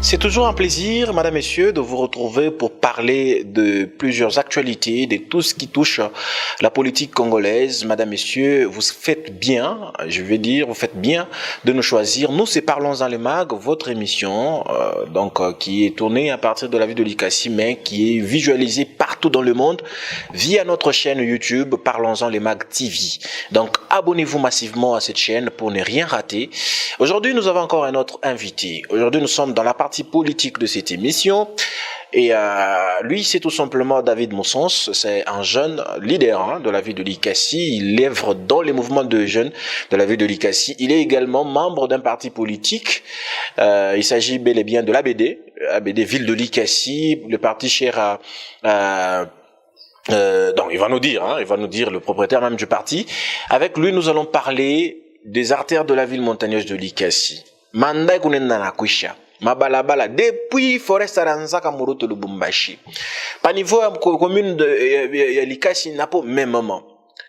C'est toujours un plaisir, Madame, Messieurs, de vous retrouver pour parler de plusieurs actualités, de tout ce qui touche la politique congolaise. Madame, Messieurs, vous faites bien, je vais dire, vous faites bien de nous choisir. Nous, c'est Parlons dans les Mag, votre émission, qui est tournée à partir de la ville de Likasi, mais qui est visualisée partout dans le monde via notre chaîne YouTube Parlons dans les Mag TV. Donc, abonnez-vous massivement à cette chaîne pour ne rien rater. Aujourd'hui, nous avons encore un autre invité. Aujourd'hui, nous sommes dans la partie politique de cette émission et lui c'est tout simplement David Moussons. C'est un jeune leader de la ville de Likasi. Il œuvre dans les mouvements de jeunes de la ville de Likasi. Il est également membre d'un parti politique. Il s'agit bel et bien de l'ABD ville de Likasi, le parti cher à donc il va nous dire le propriétaire même du parti. Avec lui nous allons parler des artères de la ville montagneuse de Likasi. Manda kunenda na kwisha mabalabala depuis forest aranzaka muruto Lubumbashi pa niveau ya commune de Likasi napo même moment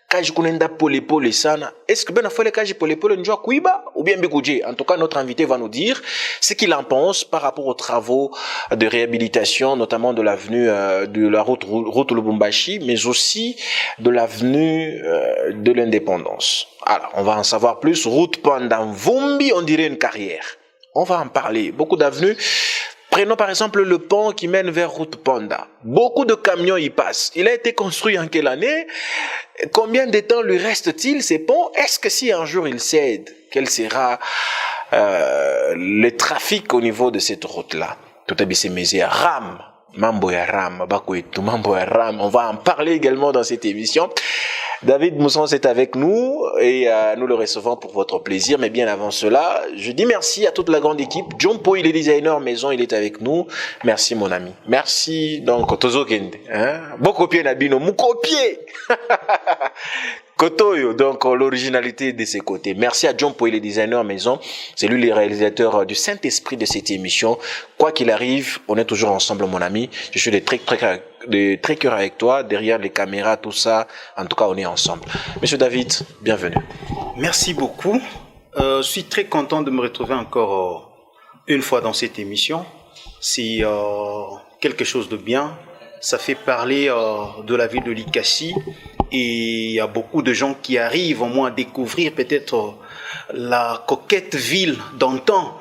kaji kunenda pole sana. Est-ce que ben afole kaji pole njua kuiba ou bien bikuje? En tout cas, notre invité va nous dire ce qu'il en pense par rapport aux travaux de réhabilitation, notamment de l'avenue de la route Lubumbashi, mais aussi de l'avenue de l'Indépendance. Alors, on va en savoir plus. Route pendant Vumbi, on dirait une carrière. On va en parler. Beaucoup d'avenues. Prenons par exemple le pont qui mène vers route Panda. Beaucoup de camions y passent. Il a été construit en quelle année? Combien de temps lui reste-t-il ces ponts? Est-ce que si un jour il cède, quel sera le trafic au niveau de cette route-là? Tout à fait, Ram. Mambo ya Ram, Bakoetu, Mambo ya Ram. On va en parler également dans cette émission. David Moussons est avec nous et nous le recevons pour votre plaisir. Mais bien avant cela, je dis merci à toute la grande équipe. John Paul, il est designer maison, il est avec nous. Merci mon ami. Merci donc Tozo Kende. Bokopie Nabino, Mukopie. Kotoyo, donc l'originalité de ses côtés. Merci à John Paul, les designers maison. C'est lui le réalisateur du Saint-Esprit de cette émission. Quoi qu'il arrive, on est toujours ensemble, mon ami. Je suis très cœur avec toi, derrière les caméras, tout ça. En tout cas, on est ensemble. Monsieur David, bienvenue. Merci beaucoup. Je suis très content de me retrouver encore une fois dans cette émission. C'est quelque chose de bien. Ça fait parler de la ville de Likasi. Et il y a beaucoup de gens qui arrivent au moins à découvrir peut-être la coquette ville d'antan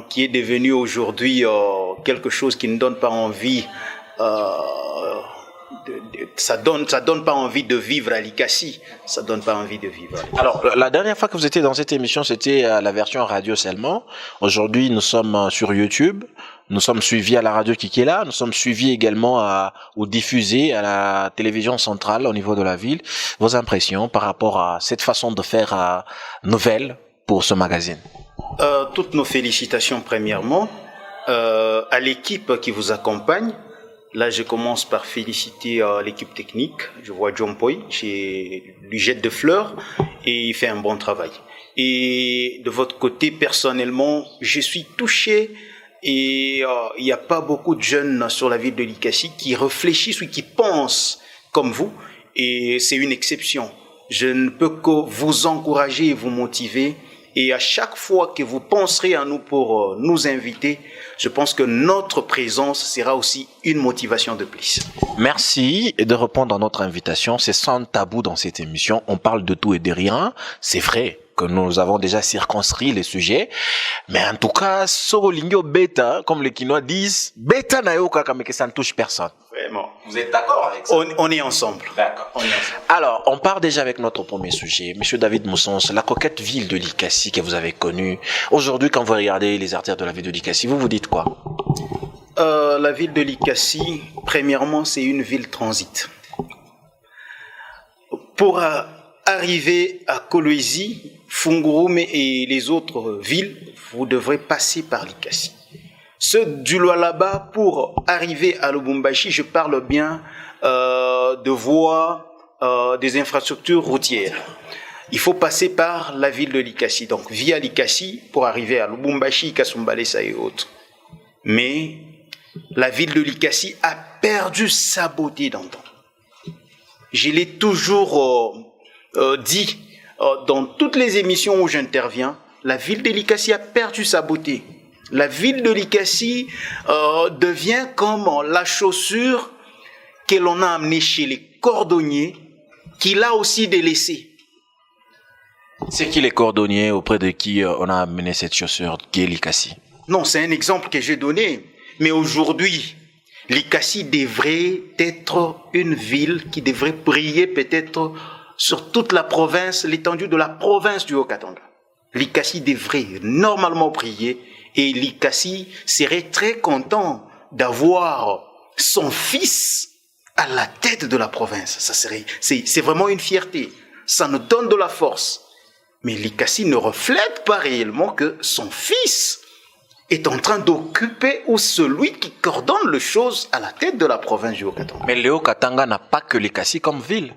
qui est devenue aujourd'hui quelque chose qui ne donne pas envie. Ça donne pas envie de vivre à Likasi. Ça donne pas envie de vivre. Alors, la dernière fois que vous étiez dans cette émission, c'était la version radio seulement. Aujourd'hui, nous sommes sur YouTube. Nous sommes suivis à la radio Kikela. Nous sommes suivis également ou diffusés à la télévision centrale au niveau de la ville. Vos impressions par rapport à cette façon de faire nouvelle pour ce magazine? Toutes nos félicitations premièrement à l'équipe qui vous accompagne. Là, je commence par féliciter l'équipe technique. Je vois John Poi, lui jette de fleurs et il fait un bon travail. Et de votre côté, personnellement, je suis touché et il n'y a pas beaucoup de jeunes sur la ville de Likasi qui réfléchissent ou qui pensent comme vous. Et c'est une exception. Je ne peux que vous encourager et vous motiver. Et à chaque fois que vous penserez à nous pour nous inviter, je pense que notre présence sera aussi une motivation de plus. Merci de répondre à notre invitation. C'est sans tabou dans cette émission. On parle de tout et de rien. C'est vrai que nous avons déjà circonscrit les sujets. Mais en tout cas, Sorolingyo bêta, comme les Quinois disent, bêta nayoka comme que ça ne touche personne. Vraiment. Vous êtes d'accord avec ça? On est ensemble. D'accord. Alors, on part déjà avec notre premier sujet. Monsieur David Moussons, la coquette ville de Likasi que vous avez connue. Aujourd'hui, quand vous regardez les artères de la ville de Likasi, vous vous dites quoi? La ville de Likasi, premièrement, c'est une ville transit. Pour arriver à Kolwezi, Fungurume et les autres villes, vous devrez passer par Likasi. Ceux du Lualaba, pour arriver à Lubumbashi, je parle bien de voies, des infrastructures routières. Il faut passer par la ville de Likasi, donc via Likasi pour arriver à Lubumbashi, Kasumbalesa et autres. Mais la ville de Likasi a perdu sa beauté d'antan. Je l'ai toujours dit dans toutes les émissions où j'interviens, la ville de Likasi a perdu sa beauté. La ville de Likassi devient comme la chaussure que l'on a amenée chez les cordonniers, qu'il a aussi délaissée. C'est qui les cordonniers auprès de qui on a amené cette chaussure qui est Likassi? Non, c'est un exemple que j'ai donné. Mais aujourd'hui, Likassi devrait être une ville qui devrait briller peut-être sur toute la province, l'étendue de la province du Haut-Katanga. Likassi devrait normalement briller et Likassi serait très content d'avoir son fils à la tête de la province. C'est vraiment une fierté. Ça nous donne de la force. Mais Likassi ne reflète pas réellement que son fils est en train d'occuper ou celui qui coordonne les choses à la tête de la province du Haut-Katanga. Mais le Haut-Katanga n'a pas que Likassi comme ville.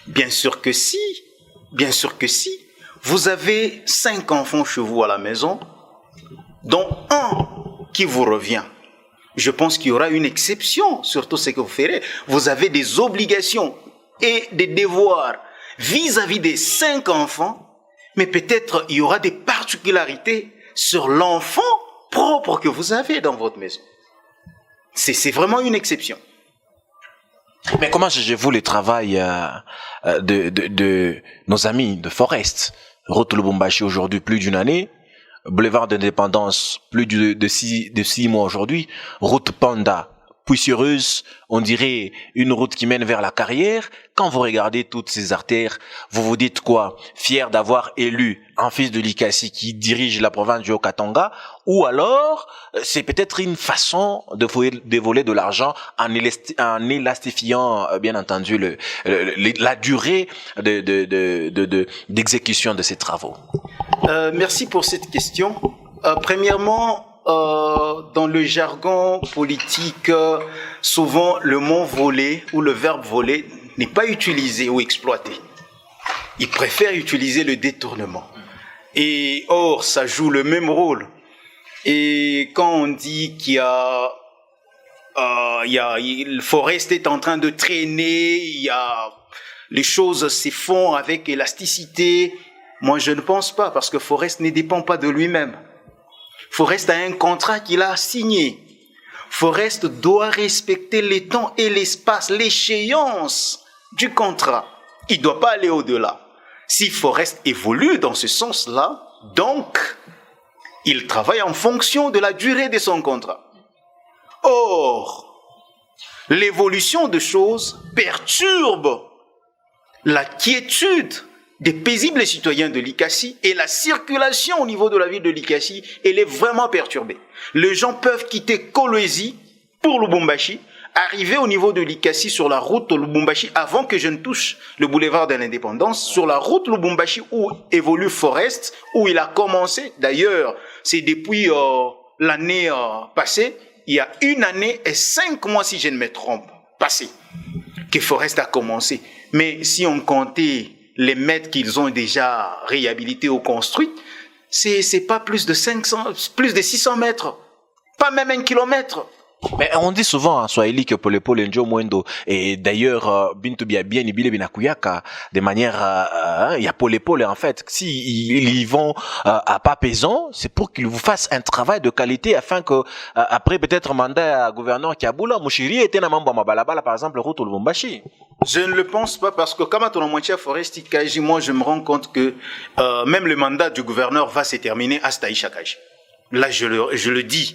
Bien sûr que si. Bien sûr que si. Vous avez 5 enfants chez vous à la maison, dont un qui vous revient. Je pense qu'il y aura une exception sur tout ce que vous ferez. Vous avez des obligations et des devoirs vis-à-vis des 5 enfants, mais peut-être il y aura des particularités sur l'enfant propre que vous avez dans votre maison. C'est vraiment une exception. Mais comment jugez-vous le travail de nos amis de Forest? Route Lubumbashi aujourd'hui plus d'une année, Boulevard d'Indépendance plus de 6 mois aujourd'hui, route Panda poussiéreuse, on dirait une route qui mène vers la carrière. Quand vous regardez toutes ces artères, vous vous dites quoi? Fier d'avoir élu un fils de Likassi qui dirige la province du Haut-Katanga, ou alors c'est peut-être une façon de voler de l'argent en élastifiant bien entendu la durée d'exécution de ces travaux. Merci pour cette question. Premièrement, dans le jargon politique, souvent le mot voler ou le verbe voler n'est pas utilisé ou exploité. Ils préfèrent utiliser le détournement. Et or, ça joue le même rôle. Et quand on dit qu'il y a, Forest est en train de traîner, les choses se font avec élasticité, moi je ne pense pas, parce que Forest ne dépend pas de lui-même. Forest a un contrat qu'il a signé. Forest doit respecter les temps et l'espace, l'échéance du contrat. Il ne doit pas aller au-delà. Si Forest évolue dans ce sens-là, donc, il travaille en fonction de la durée de son contrat. Or, l'évolution de choses perturbe la quiétude des paisibles citoyens de Likassi et la circulation au niveau de la ville de Likassi, elle est vraiment perturbée. Les gens peuvent quitter Kolwezi pour Lubumbashi, arriver au niveau de Likassi sur la route Lubumbashi avant que je ne touche le boulevard de l'Indépendance, sur la route Lubumbashi où évolue Forest, où il a commencé. D'ailleurs, c'est depuis l'année passée, il y a 1 année et 5 mois, si je ne me trompe, passé, que Forest a commencé. Mais si on comptait les mètres qu'ils ont déjà réhabilités ou construits, c'est pas plus de 600 mètres, pas même 1 kilomètre. Mais on dit souvent en Swahili que Polepole Njo Mwendo, et d'ailleurs Bintu Biabien Ibile Binakuyaka, de manière il y a Polepole en fait, si ils y vont à pas pesant, c'est pour qu'ils vous fassent un travail de qualité afin que après peut-être mandat à gouverneur Kiabula Mushiri était na mambo mabalabala par exemple route Lubumbashi. Je ne le pense pas parce que comme à Tonamoitia Foresti Kaji, moi je me rends compte que même le mandat du gouverneur va se terminer à Staïcha Kaji. Là je le dis.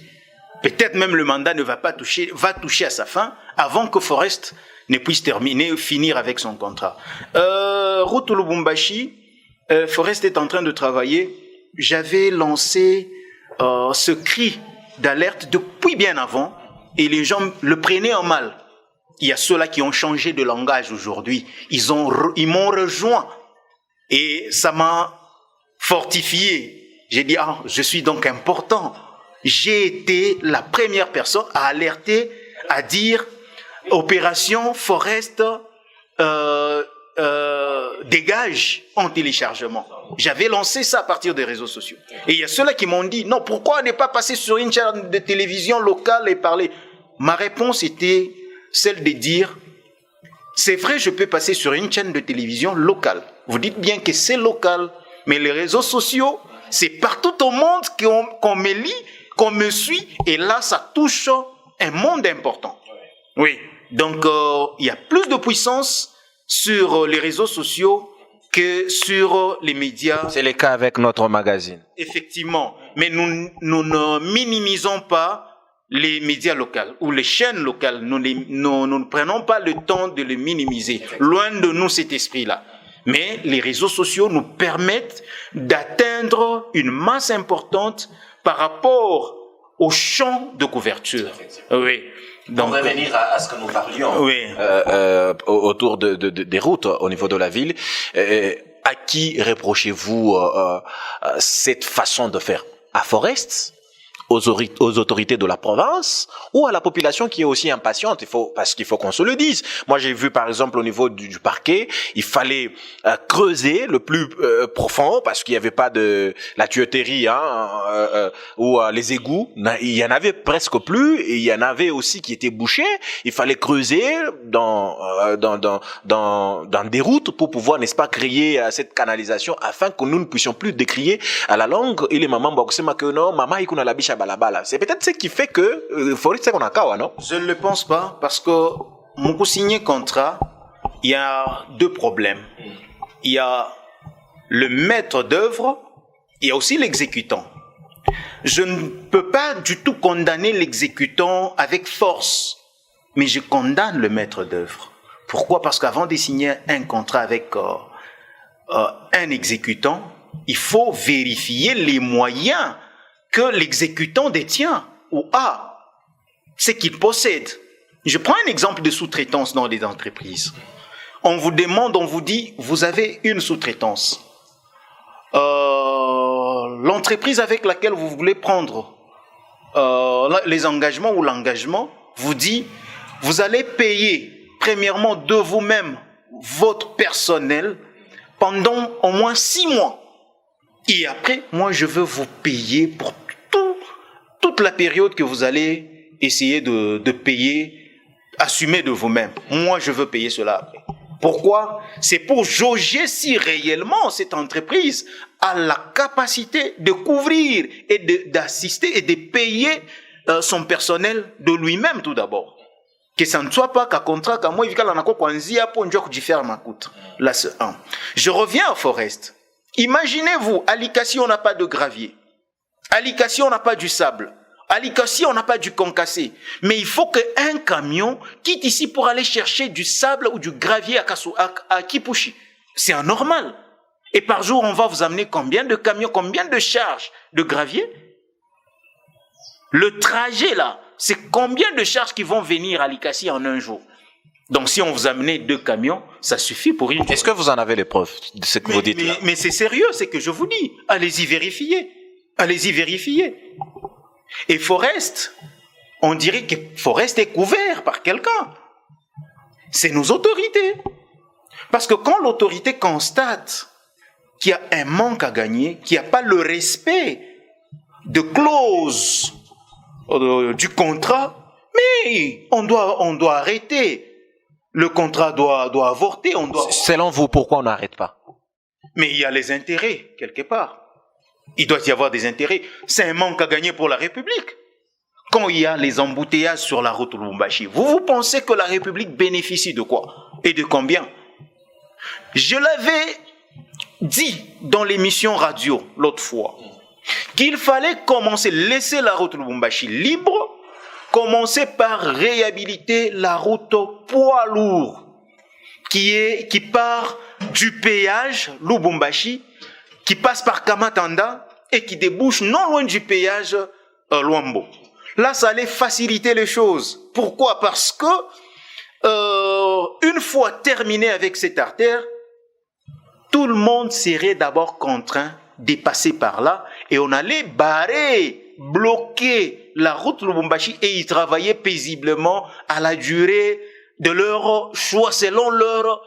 Peut-être même le mandat ne va pas va toucher à sa fin avant que Forest ne puisse finir avec son contrat. Route Lubumbashi, Forest est en train de travailler. J'avais lancé ce cri d'alerte depuis bien avant et les gens le prenaient en mal. Il y a ceux-là qui ont changé de langage aujourd'hui. Ils m'ont rejoint et ça m'a fortifié. J'ai dit, je suis donc important. J'ai été la première personne à alerter, à dire opération Forest dégage en téléchargement. J'avais lancé ça à partir des réseaux sociaux. Et il y a ceux-là qui m'ont dit non, pourquoi ne pas passer sur une chaîne de télévision locale et parler? Ma réponse était celle de dire c'est vrai, je peux passer sur une chaîne de télévision locale. Vous dites bien que c'est local, mais les réseaux sociaux, c'est partout au monde qu'on me lit qu'on me suit, et là, ça touche un monde important. Oui, donc il y a plus de puissance sur les réseaux sociaux que sur les médias. C'est le cas avec notre magazine. Effectivement, mais nous ne minimisons pas les médias locaux ou les chaînes locales. Nous ne prenons pas le temps de les minimiser. Loin de nous cet esprit-là. Mais les réseaux sociaux nous permettent d'atteindre une masse importante par rapport au champ de couverture. Oui. Donc, on va revenir à ce que nous parlions oui. Autour des routes au niveau de la ville. À qui reprochez-vous cette façon de faire? À Forest, aux autorités de la province, ou à la population qui est aussi impatiente? Parce qu'il faut qu'on se le dise. Moi, j'ai vu par exemple au niveau du parquet, il fallait creuser le plus profond parce qu'il n'y avait pas de la tuyauterie, ou les égouts. Il y en avait presque plus, et il y en avait aussi qui étaient bouchés. Il fallait creuser dans des routes pour pouvoir, n'est-ce pas, créer cette canalisation afin que nous ne puissions plus décrier à la langue. Et les mamans boxema que non, maman ikuna la bicha balabala. C'est peut-être ce qui fait que Forest c'est qu'on a kawa, non? Je ne le pense pas, parce que mon signé contrat, il y a deux problèmes. Il y a le maître d'œuvre, il y a aussi l'exécutant. Je ne peux pas du tout condamner l'exécutant avec force, mais je condamne le maître d'œuvre. Pourquoi? Parce qu'avant de signer un contrat avec un exécutant, il faut vérifier les moyens que l'exécutant détient ou a, ce qu'il possède. Je prends un exemple de sous-traitance dans les entreprises. On vous demande, on vous dit, vous avez une sous-traitance. L'entreprise avec laquelle vous voulez prendre les engagements ou l'engagement vous dit, vous allez payer premièrement de vous-même votre personnel pendant au moins 6 mois. Et après, moi, je veux vous payer pour toute la période que vous allez essayer de payer, assumer de vous-même. Moi, je veux payer cela après. Pourquoi? C'est pour jauger si réellement cette entreprise a la capacité de couvrir et d'assister et de payer son personnel de lui-même tout d'abord. Que ça ne soit pas qu'un contrat qu'à moi, là, c'est un. Je reviens à Forest. Imaginez-vous, à Likasi, on n'a pas de gravier. À Likasi, on n'a pas du sable. À Likasi, on n'a pas du concassé. Mais il faut qu'un camion quitte ici pour aller chercher du sable ou du gravier à Kipushi. C'est anormal. Et par jour, on va vous amener combien de camions, combien de charges de gravier? Le trajet là, c'est combien de charges qui vont venir à Likasi en un jour? Donc si on vous amenait 2 camions, ça suffit pour une... Est-ce que vous en avez les preuves de ce que vous dites là? Mais c'est sérieux, c'est que je vous dis. Allez-y vérifier. Allez-y vérifier. Et Forest, on dirait que Forest est couvert par quelqu'un. C'est nos autorités. Parce que quand l'autorité constate qu'il y a un manque à gagner, qu'il n'y a pas le respect de clauses du contrat, mais on doit arrêter. Le contrat doit avorter. Selon vous, pourquoi on n'arrête pas? Mais il y a les intérêts, quelque part. Il doit y avoir des intérêts. C'est un manque à gagner pour la République. Quand il y a les embouteillages sur la route Lubumbashi, vous pensez que la République bénéficie de quoi? Et de combien? Je l'avais dit dans l'émission radio l'autre fois, qu'il fallait laisser la route Lubumbashi libre, commencer par réhabiliter la route poids lourd qui part du péage Lubumbashi, qui passe par Kamatanda et qui débouche non loin du péage Luambo. Là, ça allait faciliter les choses. Pourquoi? Parce que une fois terminé avec cette artère, tout le monde serait d'abord contraint de passer par là et on allait bloquer la route Lubumbashi et y travailler paisiblement à la durée de leur choix, selon leur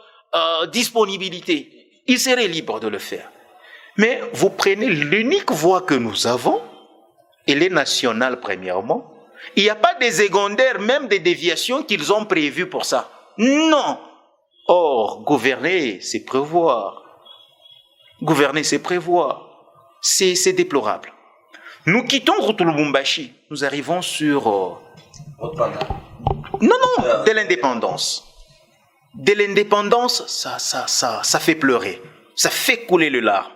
disponibilité. Ils seraient libres de le faire. Mais vous prenez l'unique voie que nous avons, elle est nationale premièrement. Il n'y a pas des secondaires, même des déviations qu'ils ont prévues pour ça. Non. Or, gouverner, c'est prévoir. Gouverner, c'est prévoir. C'est déplorable. Nous quittons route Lubumbashi. Nous arrivons sur... Non, dès l'indépendance. Dès l'indépendance, ça fait pleurer. Ça fait couler le larmes.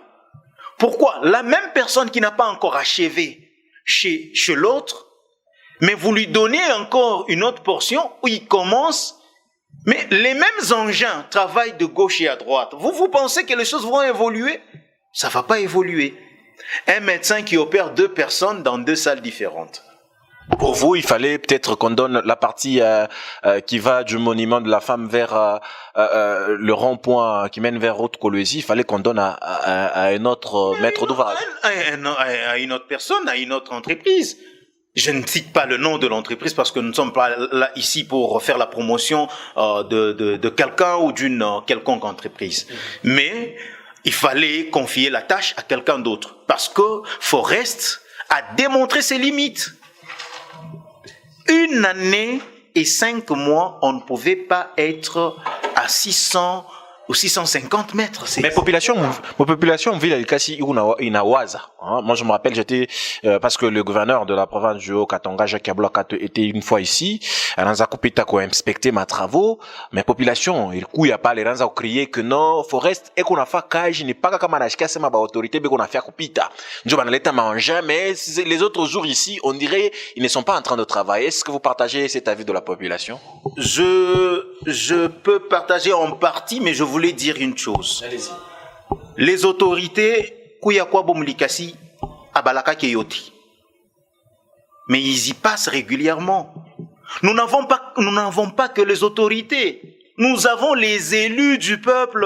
Pourquoi? La même personne qui n'a pas encore achevé chez l'autre, mais vous lui donnez encore une autre portion où il commence, mais les mêmes engins travaillent de gauche et à droite. Vous pensez que les choses vont évoluer? Ça ne va pas évoluer. Un médecin qui opère 2 personnes dans 2 salles différentes. Pour vous, il fallait peut-être qu'on donne la partie qui va du monument de la femme vers le rond-point qui mène vers Haute-Kolwezi. Il fallait qu'on donne à un autre maître d'ouvrage. À une autre personne, à une autre entreprise. Je ne cite pas le nom de l'entreprise parce que nous ne sommes pas là ici pour faire la promotion de quelqu'un ou d'une quelconque entreprise. Mais il fallait confier la tâche à quelqu'un d'autre parce que Forest a démontré ses limites. 1 année et 5 mois, on ne pouvait pas être à 600 ou 650 mètres. Mais population ville Likasi inawaza. Moi, je me rappelle, j'étais parce que le gouverneur de la province du Haut-Katanga, Jacques Kabloka, était une fois ici. Ranza Kupita ko inspecté mes travaux. Mais population, il coup y a pas les Ranza crié que non, Forest et qu'on a fait cage n'est pas comme anashika c'est ma autorité mais qu'on a fait Kupita. Njo banaleta manger mais les autres jours ici, on dirait ils ne sont pas en train de travailler. Est-ce que vous partagez cet avis de la population? Je peux partager en partie, mais je voulais dire une chose. Allez-y. Les autorités, Kouyakwabo Moulikasi, Abalaka Keyoti. Mais ils y passent régulièrement. Nous n'avons pas que les autorités. Nous avons les élus du peuple,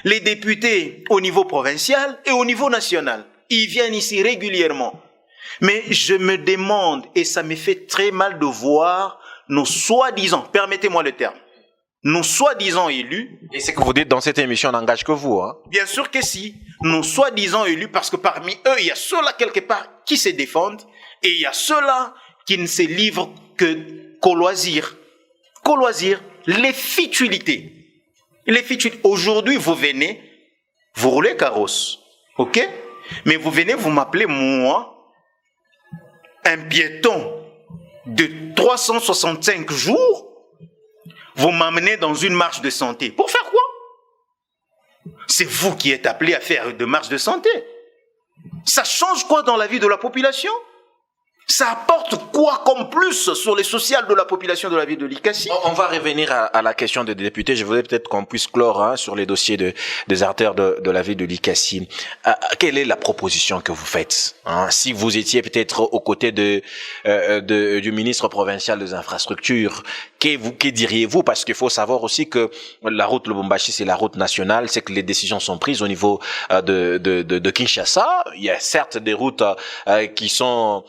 les députés au niveau provincial et au niveau national. Ils viennent ici régulièrement. Mais je me demande, et ça me fait très mal de voir nos soi-disant, permettez-moi le terme, nos soi-disant élus. Et c'est que vous dites dans cette émission n'engage que vous, hein? Bien sûr que si. Nos soi-disant élus, parce que parmi eux, il y a ceux-là quelque part qui se défendent et il y a ceux-là qui ne se livrent qu'au loisir. Qu'au loisir, les futilités. Les futilités. Aujourd'hui, vous venez, vous roulez carrosse, ok? Mais vous venez, vous m'appelez moi, un piéton de 365 jours, vous m'amenez dans une marche de santé. Pour faire quoi? C'est vous qui êtes appelé à faire de marche de santé. Ça change quoi dans la vie de la population? Ça apporte quoi comme plus sur les sociales de la population de la ville de Likasi? On va revenir à la question des députés. Je voudrais peut-être qu'on puisse clore sur les dossiers des artères de la ville de Likasi. Quelle est la proposition que vous faites si vous étiez peut-être aux côtés du ministre provincial des infrastructures? Que diriez-vous? Parce qu'il faut savoir aussi que la route Lubumbashi, c'est la route nationale, c'est que les décisions sont prises au niveau de Kinshasa. Il y a certes des routes qui sont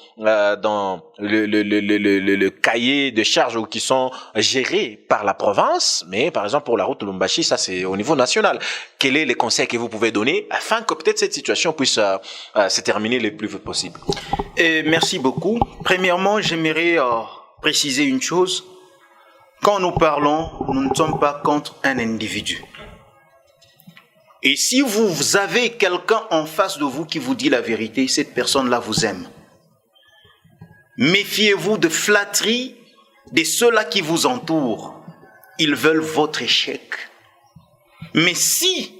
dans le cahier de charges ou qui sont gérées par la province, mais par exemple pour la route Lubumbashi, ça c'est au niveau national. Quels sont les conseils que vous pouvez donner afin que peut-être cette situation puisse se terminer le plus vite possible? Merci beaucoup. Premièrement, j'aimerais préciser une chose. Quand nous parlons, nous ne sommes pas contre un individu. Et si vous avez quelqu'un en face de vous qui vous dit la vérité, cette personne-là vous aime. Méfiez-vous de flatteries de ceux-là qui vous entourent. Ils veulent votre échec. Mais si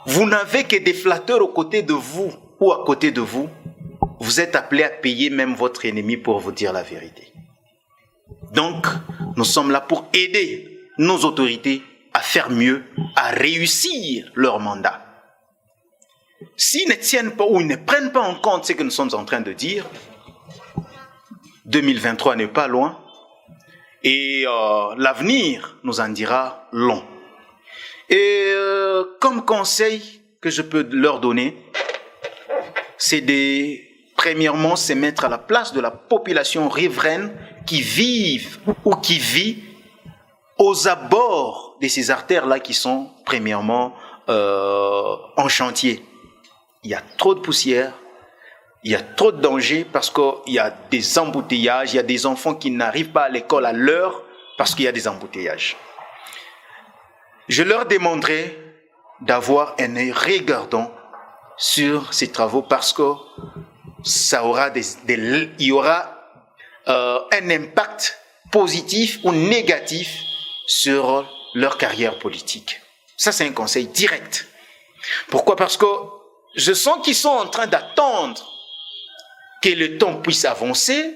vous n'avez que des flatteurs aux côtés de vous ou à côté de vous, vous êtes appelé à payer même votre ennemi pour vous dire la vérité. Donc, nous sommes là pour aider nos autorités à faire mieux, à réussir leur mandat. S'ils ne tiennent pas ou ne prennent pas en compte ce que nous sommes en train de dire, 2023 n'est pas loin et l'avenir nous en dira long. Et comme conseil que je peux leur donner, c'est premièrement, se mettre à la place de la population riveraine qui vit aux abords de ces artères-là qui sont premièrement en chantier. Il y a trop de poussière, il y a trop de dangers parce qu'il y a des embouteillages, il y a des enfants qui n'arrivent pas à l'école à l'heure parce qu'il y a des embouteillages. Je leur demanderai d'avoir un œil regardant sur ces travaux parce que il y aura un impact positif ou négatif sur leur carrière politique. Ça, c'est un conseil direct. Pourquoi? Parce que je sens qu'ils sont en train d'attendre que le temps puisse avancer,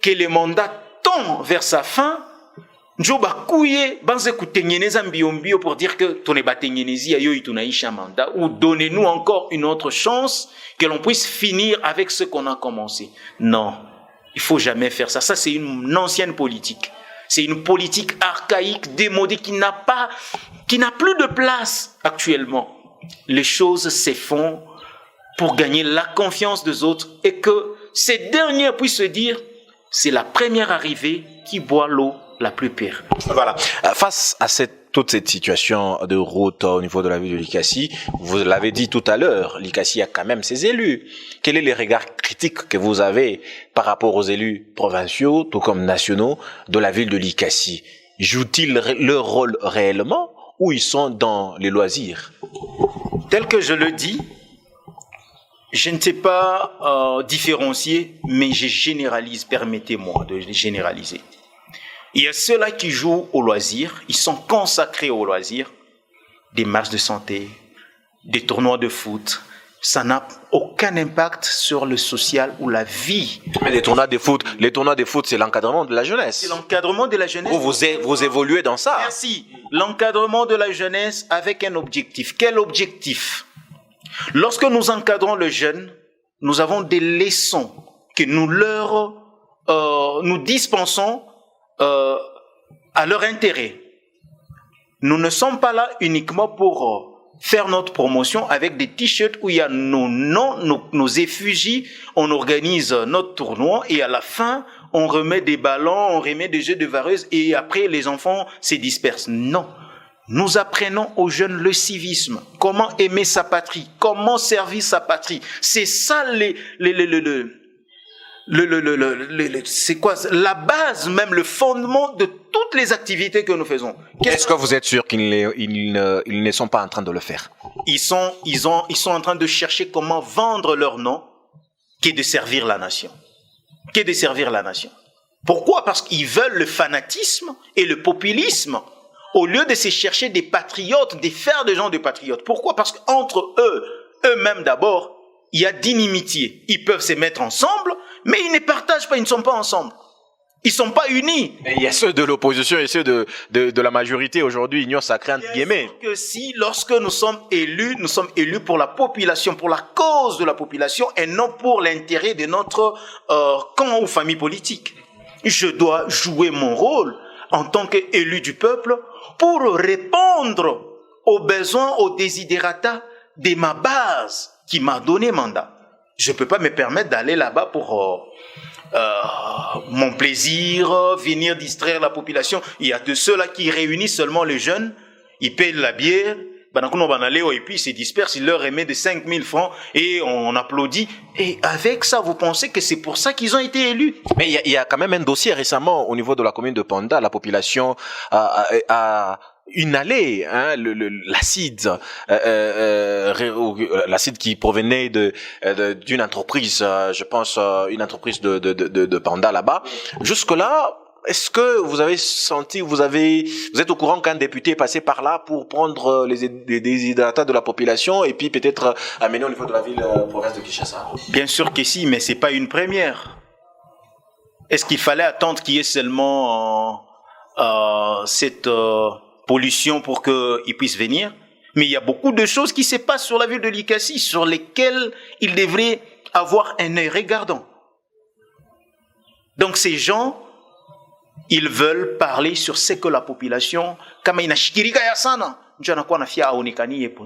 que le mandat tend vers sa fin. Pour dire que ou donnez-nous encore une autre chance que l'on puisse finir avec ce qu'on a commencé. Non, il faut jamais faire ça. Ça, c'est une ancienne politique. C'est une politique archaïque, démodée, qui n'a plus de place actuellement. Les choses se font pour gagner la confiance des autres et que ces derniers puissent se dire c'est la première arrivée qui boit l'eau la plus pire. Voilà. Face à toute cette situation de route au niveau de la ville de Likassi, vous l'avez dit tout à l'heure, Likassi a quand même ses élus. Quel est le regard critique que vous avez par rapport aux élus provinciaux, tout comme nationaux, de la ville de Likassi? Jouent-ils leur rôle réellement ou ils sont dans les loisirs? Tel que je le dis, je ne sais pas différencier, mais je généralise, permettez-moi de généraliser. Il y a ceux-là qui jouent au loisir, ils sont consacrés au loisir, des matchs de santé, des tournois de foot. Ça n'a aucun impact sur le social ou la vie. Mais les tournois de foot, c'est l'encadrement de la jeunesse. C'est l'encadrement de la jeunesse. Vous évoluez dans ça. Merci. L'encadrement de la jeunesse avec un objectif. Quel objectif? Lorsque nous encadrons le jeune, nous avons des leçons que nous dispensons à leur intérêt. Nous ne sommes pas là uniquement pour faire notre promotion avec des t-shirts où il y a nos noms, nos effigies, on organise notre tournoi et à la fin, on remet des ballons, on remet des jeux de vareuse et après les enfants se dispersent. Non. Nous apprenons aux jeunes le civisme, comment aimer sa patrie, comment servir sa patrie. C'est ça c'est quoi la base, même le fondement de toutes les activités que nous faisons. Est-ce que vous êtes sûr qu'ils ne sont pas en train de le faire? Ils sont en train de chercher comment vendre leur nom qu'est de servir la nation. Pourquoi? Parce qu'ils veulent le fanatisme et le populisme au lieu de se chercher des patriotes, de faire des gens de patriotes. Pourquoi? Parce qu'entre eux-mêmes d'abord, il y a d'inimitié. Ils peuvent se mettre ensemble, mais ils ne partagent pas, ils ne sont pas ensemble. Ils ne sont pas unis. Mais il y a ceux de l'opposition et ceux de la majorité aujourd'hui, union sacrée entre guillemets. Que si, lorsque nous sommes élus pour la population, pour la cause de la population et non pour l'intérêt de notre camp ou famille politique. Je dois jouer mon rôle en tant qu'élu du peuple pour répondre aux besoins, aux desiderata de ma base qui m'a donné mandat. Je ne peux pas me permettre d'aller là-bas pour mon plaisir, venir distraire la population. Il y a de ceux-là qui réunissent seulement les jeunes, ils payent la bière, et puis ils se dispersent, ils leur remettent de 5 000 francs et on applaudit. Et avec ça, vous pensez que c'est pour ça qu'ils ont été élus? Mais il y a quand même un dossier récemment au niveau de la commune de Panda, la population a inhalé l'acide, l'acide qui provenait d'une entreprise, je pense une entreprise de Panda là-bas. Jusque-là, est-ce que vous avez senti, vous êtes au courant qu'un député est passé par là pour prendre les desiderata de la population et puis peut-être amener au niveau de la ville province de Kinshasa? Bien sûr que si, mais c'est pas une première. Est-ce qu'il fallait attendre qu'il y ait seulement cette pollution pour qu'ils puissent venir? Mais il y a beaucoup de choses qui se passent sur la ville de Likassi sur lesquelles il devrait avoir un œil regardant. Donc ces gens, ils veulent parler sur ce que la population...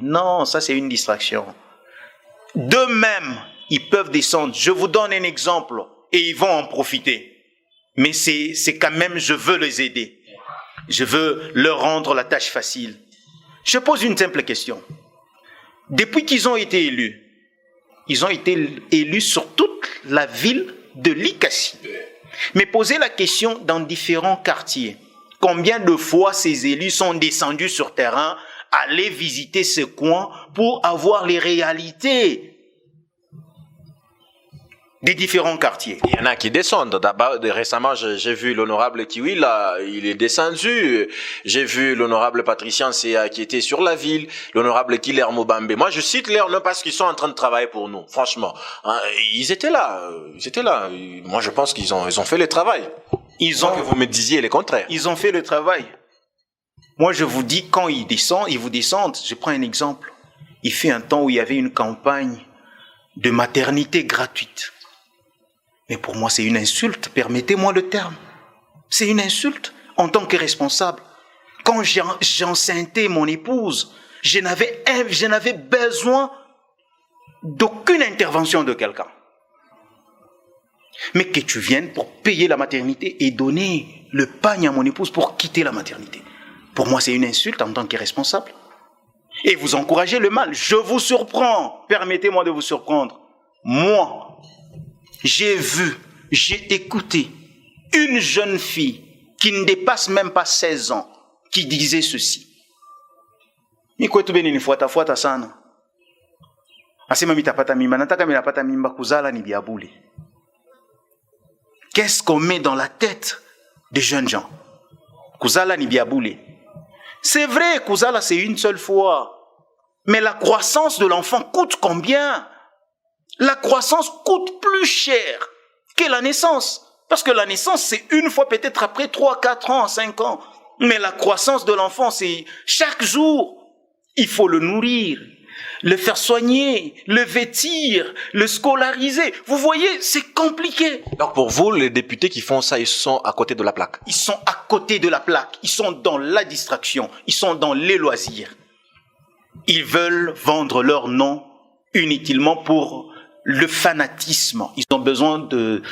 Non, ça c'est une distraction. D'eux-mêmes, ils peuvent descendre. Je vous donne un exemple et ils vont en profiter. Mais c'est quand même, je veux les aider. Je veux leur rendre la tâche facile. Je pose une simple question. Depuis qu'ils ont été élus, ils ont été élus sur toute la ville de Likassi. Mais posez la question dans différents quartiers. Combien de fois ces élus sont descendus sur terrain, aller visiter ce coin pour avoir les réalités des différents quartiers. Il y en a qui descendent. D'abord, récemment, j'ai vu l'honorable Kiwi, là, il est descendu. J'ai vu l'honorable Patricien Sea qui était sur la ville, l'honorable Killer Mobambe. Moi, je cite leur nom parce qu'ils sont en train de travailler pour nous, franchement. Hein, ils étaient là. Moi, je pense qu'ils ont fait le travail. Que vous me disiez le contraire. Ils ont fait le travail. Moi, je vous dis, quand ils vous descendent, je prends un exemple. Il fait un temps où il y avait une campagne de maternité gratuite. Mais pour moi, c'est une insulte. Permettez-moi le terme. C'est une insulte en tant que responsable. Quand j'enceinte mon épouse, je n'avais besoin d'aucune intervention de quelqu'un. Mais que tu viennes pour payer la maternité et donner le pagne à mon épouse pour quitter la maternité. Pour moi, c'est une insulte en tant que responsable. Et vous encouragez le mal. Je vous surprends. Permettez-moi de vous surprendre. Moi, j'ai écouté une jeune fille qui ne dépasse même pas 16 ans qui disait ceci. Qu'est-ce qu'on met dans la tête des jeunes gens? Kuzala ni biaboulé. C'est vrai, Kuzala, c'est une seule fois. Mais la croissance de l'enfant coûte combien? La croissance coûte plus cher que la naissance. Parce que la naissance, c'est une fois peut-être après 3, 4 ans, 5 ans. Mais la croissance de l'enfant, c'est chaque jour. Il faut le nourrir, le faire soigner, le vêtir, le scolariser. Vous voyez, c'est compliqué. Donc pour vous, les députés qui font ça, ils sont à côté de la plaque. Ils sont à côté de la plaque. Ils sont dans la distraction. Ils sont dans les loisirs. Ils veulent vendre leur nom inutilement pour le fanatisme. Ils ont besoin de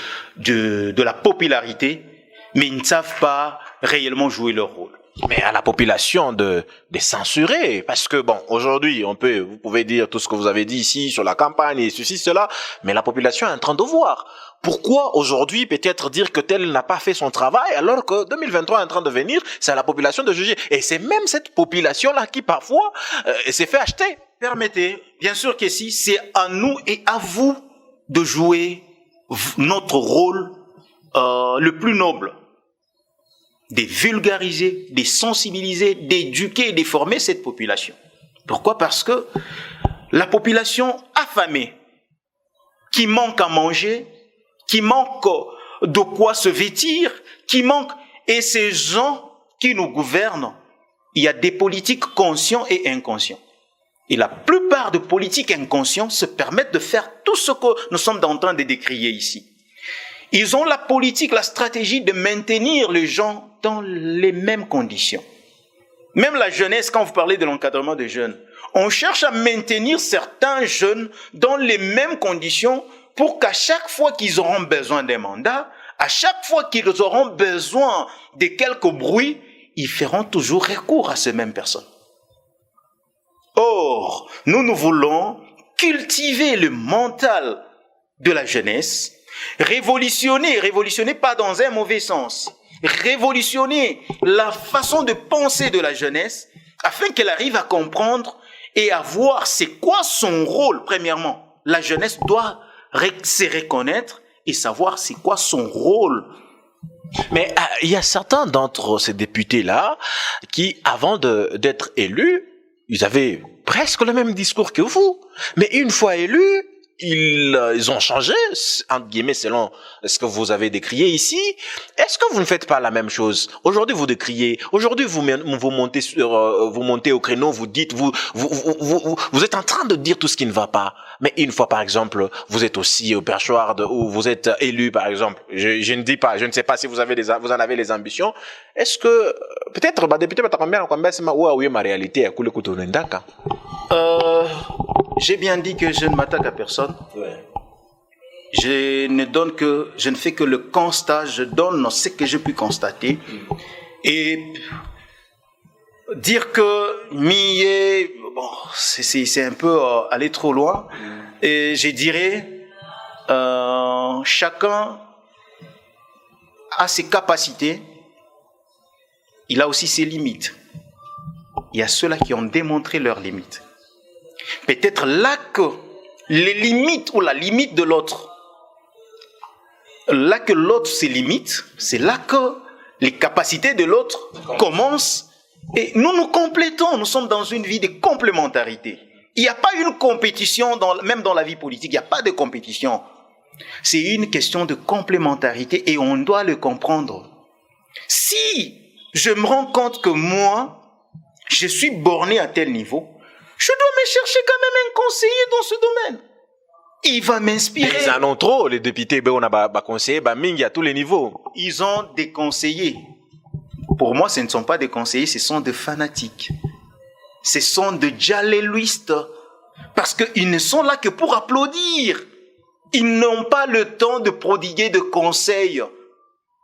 la popularité, mais ils ne savent pas réellement jouer leur rôle. Mais à la population de censurer, parce que bon, aujourd'hui, vous pouvez dire tout ce que vous avez dit ici sur la campagne et ceci, cela, mais la population est en train de voir. Pourquoi aujourd'hui peut-être dire que tel n'a pas fait son travail alors que 2023 est en train de venir, c'est à la population de juger. Et c'est même cette population-là qui parfois s'est fait acheter. Permettez, bien sûr que si, c'est à nous et à vous de jouer notre rôle le plus noble. De vulgariser, de sensibiliser, d'éduquer et de former cette population. Pourquoi? Parce que la population affamée, qui manque à manger, qui manque de quoi se vêtir, et ces gens qui nous gouvernent, il y a des politiques conscients et inconscients. Et la plupart de politiques inconscients se permettent de faire tout ce que nous sommes en train de décrier ici. Ils ont la politique, la stratégie de maintenir les gens dans les mêmes conditions. Même la jeunesse, quand vous parlez de l'encadrement des jeunes, on cherche à maintenir certains jeunes dans les mêmes conditions pour qu'à chaque fois qu'ils auront besoin d'un mandat, à chaque fois qu'ils auront besoin de quelques bruits, ils feront toujours recours à ces mêmes personnes. Or, nous voulons cultiver le mental de la jeunesse, révolutionner pas dans un mauvais sens, révolutionner la façon de penser de la jeunesse afin qu'elle arrive à comprendre et à voir c'est quoi son rôle. Premièrement, la jeunesse doit se reconnaître et savoir c'est quoi son rôle. Mais il y a certains d'entre ces députés-là qui, avant d'être élus, ils avaient presque le même discours que vous. Mais une fois élus, ils ont changé, entre guillemets, selon ce que vous avez décrié ici. Est-ce que vous ne faites pas la même chose? Aujourd'hui, vous décriez. Aujourd'hui, vous montez au créneau, vous dites, vous êtes en train de dire tout ce qui ne va pas. Mais une fois, par exemple, vous êtes aussi au perchoir ou vous êtes élu, par exemple. Je ne dis pas, je ne sais pas si vous en avez les ambitions. Est-ce que, peut-être, député, ma réalité à couler couteau n'endaka? J'ai bien dit que je ne m'attaque à personne. Ouais. Je ne fais que le constat, je donne ce que j'ai pu constater. Et dire que Millet, bon, c'est un peu aller trop loin. Et je dirais, chacun a ses capacités, il a aussi ses limites. Il y a ceux-là qui ont démontré leurs limites. Peut-être là que les limites ou la limite de l'autre là que l'autre se limite, c'est là que les capacités de l'autre commencent et nous nous complétons. Nous sommes dans une vie de complémentarité. Il n'y a pas une compétition, même dans la vie politique, il n'y a pas de compétition. C'est une question de complémentarité et on doit le comprendre. Si je me rends compte que moi, je suis borné à tel niveau, je dois me chercher quand même un conseiller dans ce domaine. Il va m'inspirer. Ils en ont trop, les députés, on a conseillers, Mingi à tous les niveaux. Ils ont des conseillers. Pour moi, ce ne sont pas des conseillers, ce sont des fanatiques. Ce sont des djaléluistes. Parce qu'ils ne sont là que pour applaudir. Ils n'ont pas le temps de prodiguer de conseils.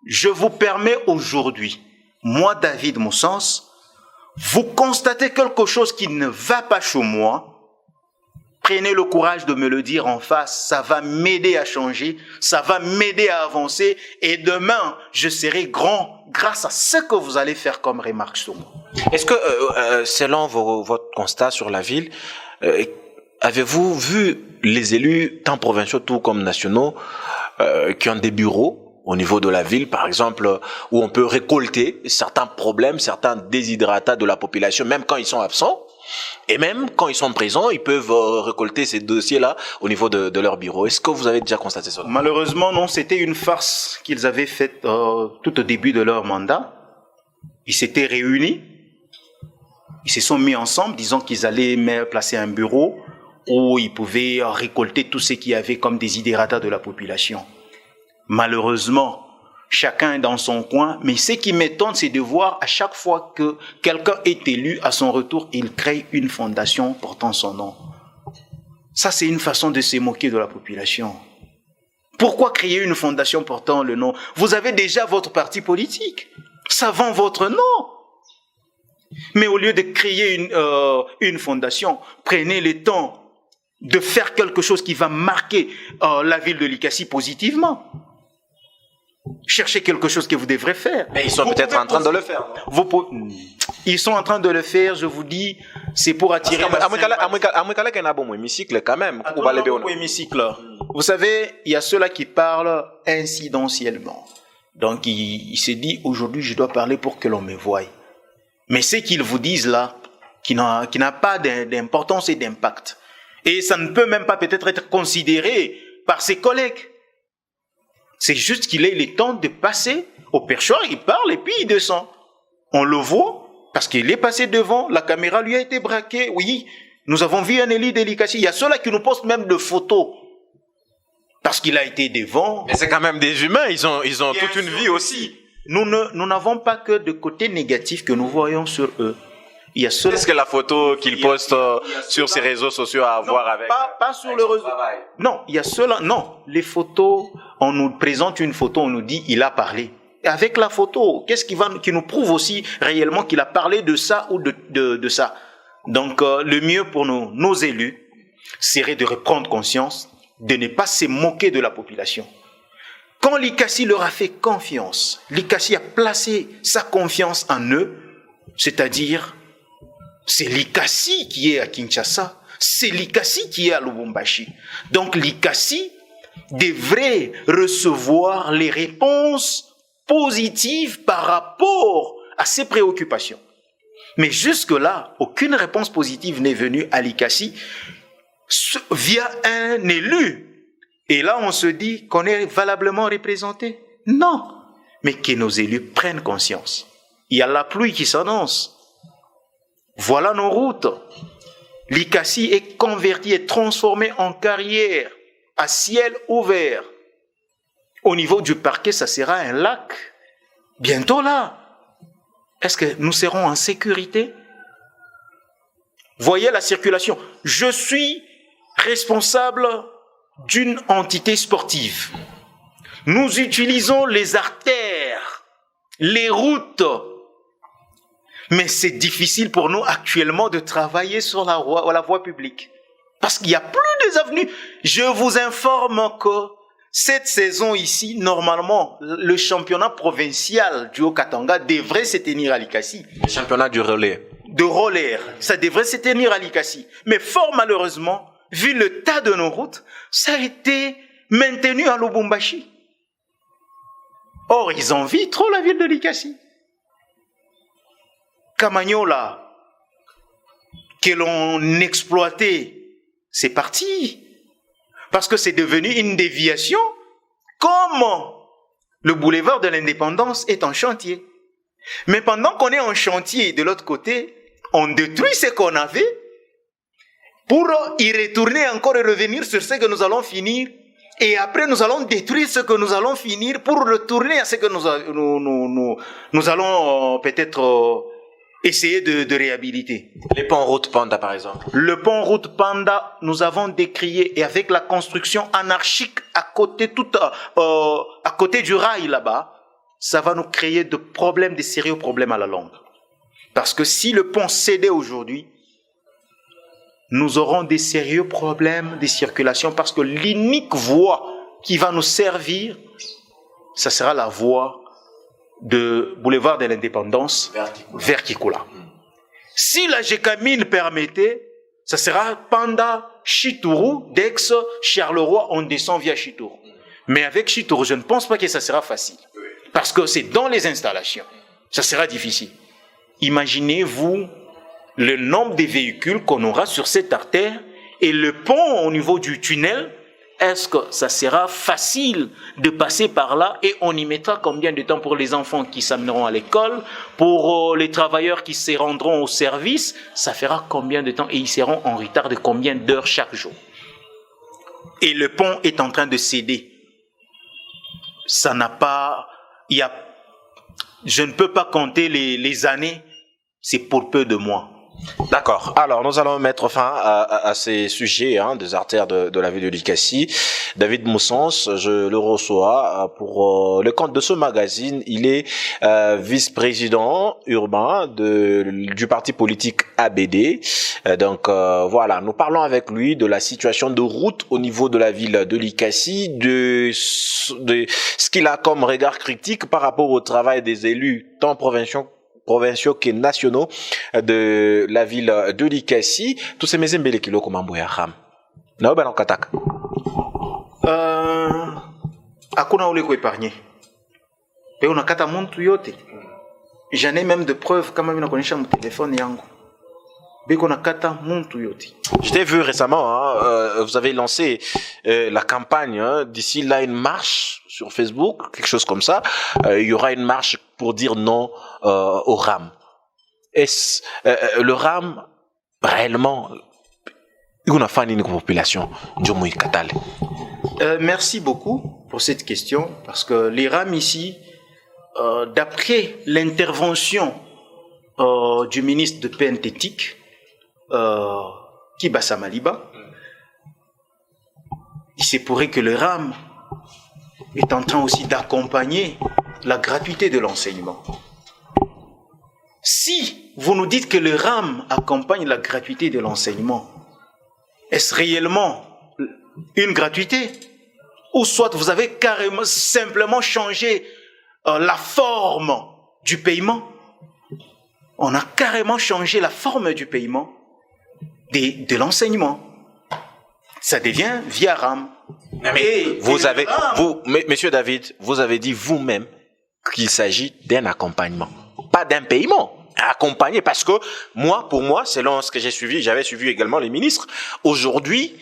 Je vous permets aujourd'hui, moi, David Moussens, vous constatez quelque chose qui ne va pas chez moi, prenez le courage de me le dire en face, ça va m'aider à changer, ça va m'aider à avancer, et demain, je serai grand grâce à ce que vous allez faire comme remarque sur moi. Est-ce que, selon votre constat sur la ville, avez-vous vu les élus, tant provinciaux tout comme nationaux, qui ont des bureaux au niveau de la ville, par exemple, où on peut récolter certains problèmes, certains déshydratats de la population, même quand ils sont absents, et même quand ils sont présents, ils peuvent récolter ces dossiers-là au niveau de leur bureau. Est-ce que vous avez déjà constaté ça? Malheureusement, non, c'était une farce qu'ils avaient faite tout au début de leur mandat. Ils s'étaient réunis, ils se sont mis ensemble, disant qu'ils allaient placer un bureau où ils pouvaient récolter tout ce qu'il y avait comme déshydratats de la population. Malheureusement, chacun est dans son coin, mais ce qui m'étonne, c'est de voir à chaque fois que quelqu'un est élu, à son retour, il crée une fondation portant son nom. Ça, c'est une façon de se moquer de la population. Pourquoi créer une fondation portant le nom? Vous avez déjà votre parti politique. Ça vend votre nom. Mais au lieu de créer une fondation, prenez le temps de faire quelque chose qui va marquer la ville de Likassi positivement. Cherchez quelque chose que vous devrez faire. Mais ils sont peut-être en train de le faire. Ils sont en train de le faire, je vous dis, c'est pour attirer... Vous savez, il y a ceux-là qui parlent incidentiellement. Donc, il se dit, aujourd'hui, je dois parler pour que l'on me voie. Mais ce qu'ils vous disent là, qui n'a pas d'importance et d'impact. Et ça ne peut même pas peut-être être considéré par ses collègues. C'est juste qu'il ait le temps de passer au perchoir, il parle et puis il descend. On le voit parce qu'il est passé devant, la caméra lui a été braquée. Oui, nous avons vu un élu de Likassi. Il y a ceux-là qui nous postent même de photos parce qu'il a été devant. Mais c'est quand même des humains, ils ont toute une vie aussi. Nous n'avons pas que de côté négatif que nous voyons sur eux. Il y a ceux-là... Est-ce que la photo qu'il poste sur ses réseaux sociaux a à voir avec... Pas sur le réseau. Non, il y a ceux-là... Non, les photos, on nous présente une photo, on nous dit il a parlé. Et avec la photo, qu'est-ce qui nous prouve aussi réellement qu'il a parlé de ça ou de ça? Donc, le mieux pour nos élus serait de reprendre conscience, de ne pas se moquer de la population. Quand Likassi leur a fait confiance, Likassi a placé sa confiance en eux, c'est-à-dire... C'est Likassi qui est à Kinshasa, c'est Likassi qui est à Lubumbashi. Donc Likassi devrait recevoir les réponses positives par rapport à ses préoccupations. Mais jusque-là, aucune réponse positive n'est venue à Likassi via un élu. Et là, on se dit qu'on est valablement représenté. Non, mais que nos élus prennent conscience. Il y a la pluie qui s'annonce. Voilà nos routes. Likassi est converti et transformé en carrière à ciel ouvert. Au niveau du parquet, ça sera un lac. Bientôt là. Est-ce que nous serons en sécurité? Voyez la circulation. Je suis responsable d'une entité sportive. Nous utilisons les artères, les routes. Mais c'est difficile pour nous actuellement de travailler sur la voie publique. Parce qu'il n'y a plus des avenues. Je vous informe que cette saison ici, normalement, le championnat provincial du Haut-Katanga devrait se tenir à Likassi. Le championnat du relais. De roller. Ça devrait se tenir à Likassi. Mais fort malheureusement, vu le tas de nos routes, ça a été maintenu à Lubumbashi. Or, ils envient trop la ville de Likasi. Camagnola, que l'on exploitait, c'est parti. Parce que c'est devenu une déviation. Comme le boulevard de l'Indépendance est en chantier. Mais pendant qu'on est en chantier de l'autre côté, on détruit ce qu'on avait pour y retourner encore et revenir sur ce que nous allons finir. Et après, nous allons détruire ce que nous allons finir pour retourner à ce que nous allons peut-être essayer de réhabiliter. Les ponts route Panda, par exemple. Le pont route Panda, nous avons décrié, et avec la construction anarchique à côté, à côté du rail là-bas, ça va nous créer de problèmes, de sérieux problèmes à la longue. Parce que si le pont cédait aujourd'hui, nous aurons des sérieux problèmes de circulation parce que l'unique voie qui va nous servir, ça sera la voie de boulevard de l'Indépendance vers Kikoula. Si la GECAMIN permettait, ça sera Panda, Chitourou, Dex, Charleroi, on descend via Chitourou. Mais avec Chitourou, je ne pense pas que ça sera facile. Parce que c'est dans les installations. Ça sera difficile. Imaginez-vous le nombre de véhicules qu'on aura sur cette artère et le pont au niveau du tunnel. Est-ce que ça sera facile de passer par là et on y mettra combien de temps pour les enfants qui s'amèneront à l'école, pour les travailleurs qui se rendront au service, ça fera combien de temps et ils seront en retard de combien d'heures chaque jour. Et le pont est en train de céder. Ça n'a pas... je ne peux pas compter les années, c'est pour peu de mois. D'accord. Alors, nous allons mettre fin à ces sujets des artères de la ville de Likasi. David Moussens, je le reçois pour le compte de ce magazine. Il est vice-président urbain du parti politique ABD. Donc, voilà, nous parlons avec lui de la situation de route au niveau de la ville de Likasi, de ce qu'il a comme regard critique par rapport au travail des élus, tant provinciaux que nationaux de la ville de Likasi. Tous ces mezembele kilo komambo ya ham. Na ba nakataka. Hakuna ule ko épargner. Et on akata muntu yote. J'en ai même de preuves kama mimi nakonesha mon téléphone yangu. Beko nakata muntu yote. Je t'ai vu récemment, vous avez lancé la campagne d'ici là une marche sur Facebook, quelque chose comme ça. Il y aura une marche pour dire non au RAM. Est-ce le RAM réellement une population merci beaucoup pour cette question parce que les RAM ici, d'après l'intervention du ministre de PNTétique, Kibasa Maliba, il se pourrait que le RAM est en train aussi d'accompagner la gratuité de l'enseignement. Si vous nous dites que le RAM accompagne la gratuité de l'enseignement, est-ce réellement une gratuité? Ou soit vous avez carrément simplement changé la forme du paiement? On a carrément changé la forme du paiement de l'enseignement. Ça devient via RAM. Mais Monsieur David, vous avez dit vous-même qu'il s'agit d'un accompagnement, pas d'un paiement. Accompagner, parce que pour moi, selon ce que j'avais suivi également les ministres, aujourd'hui,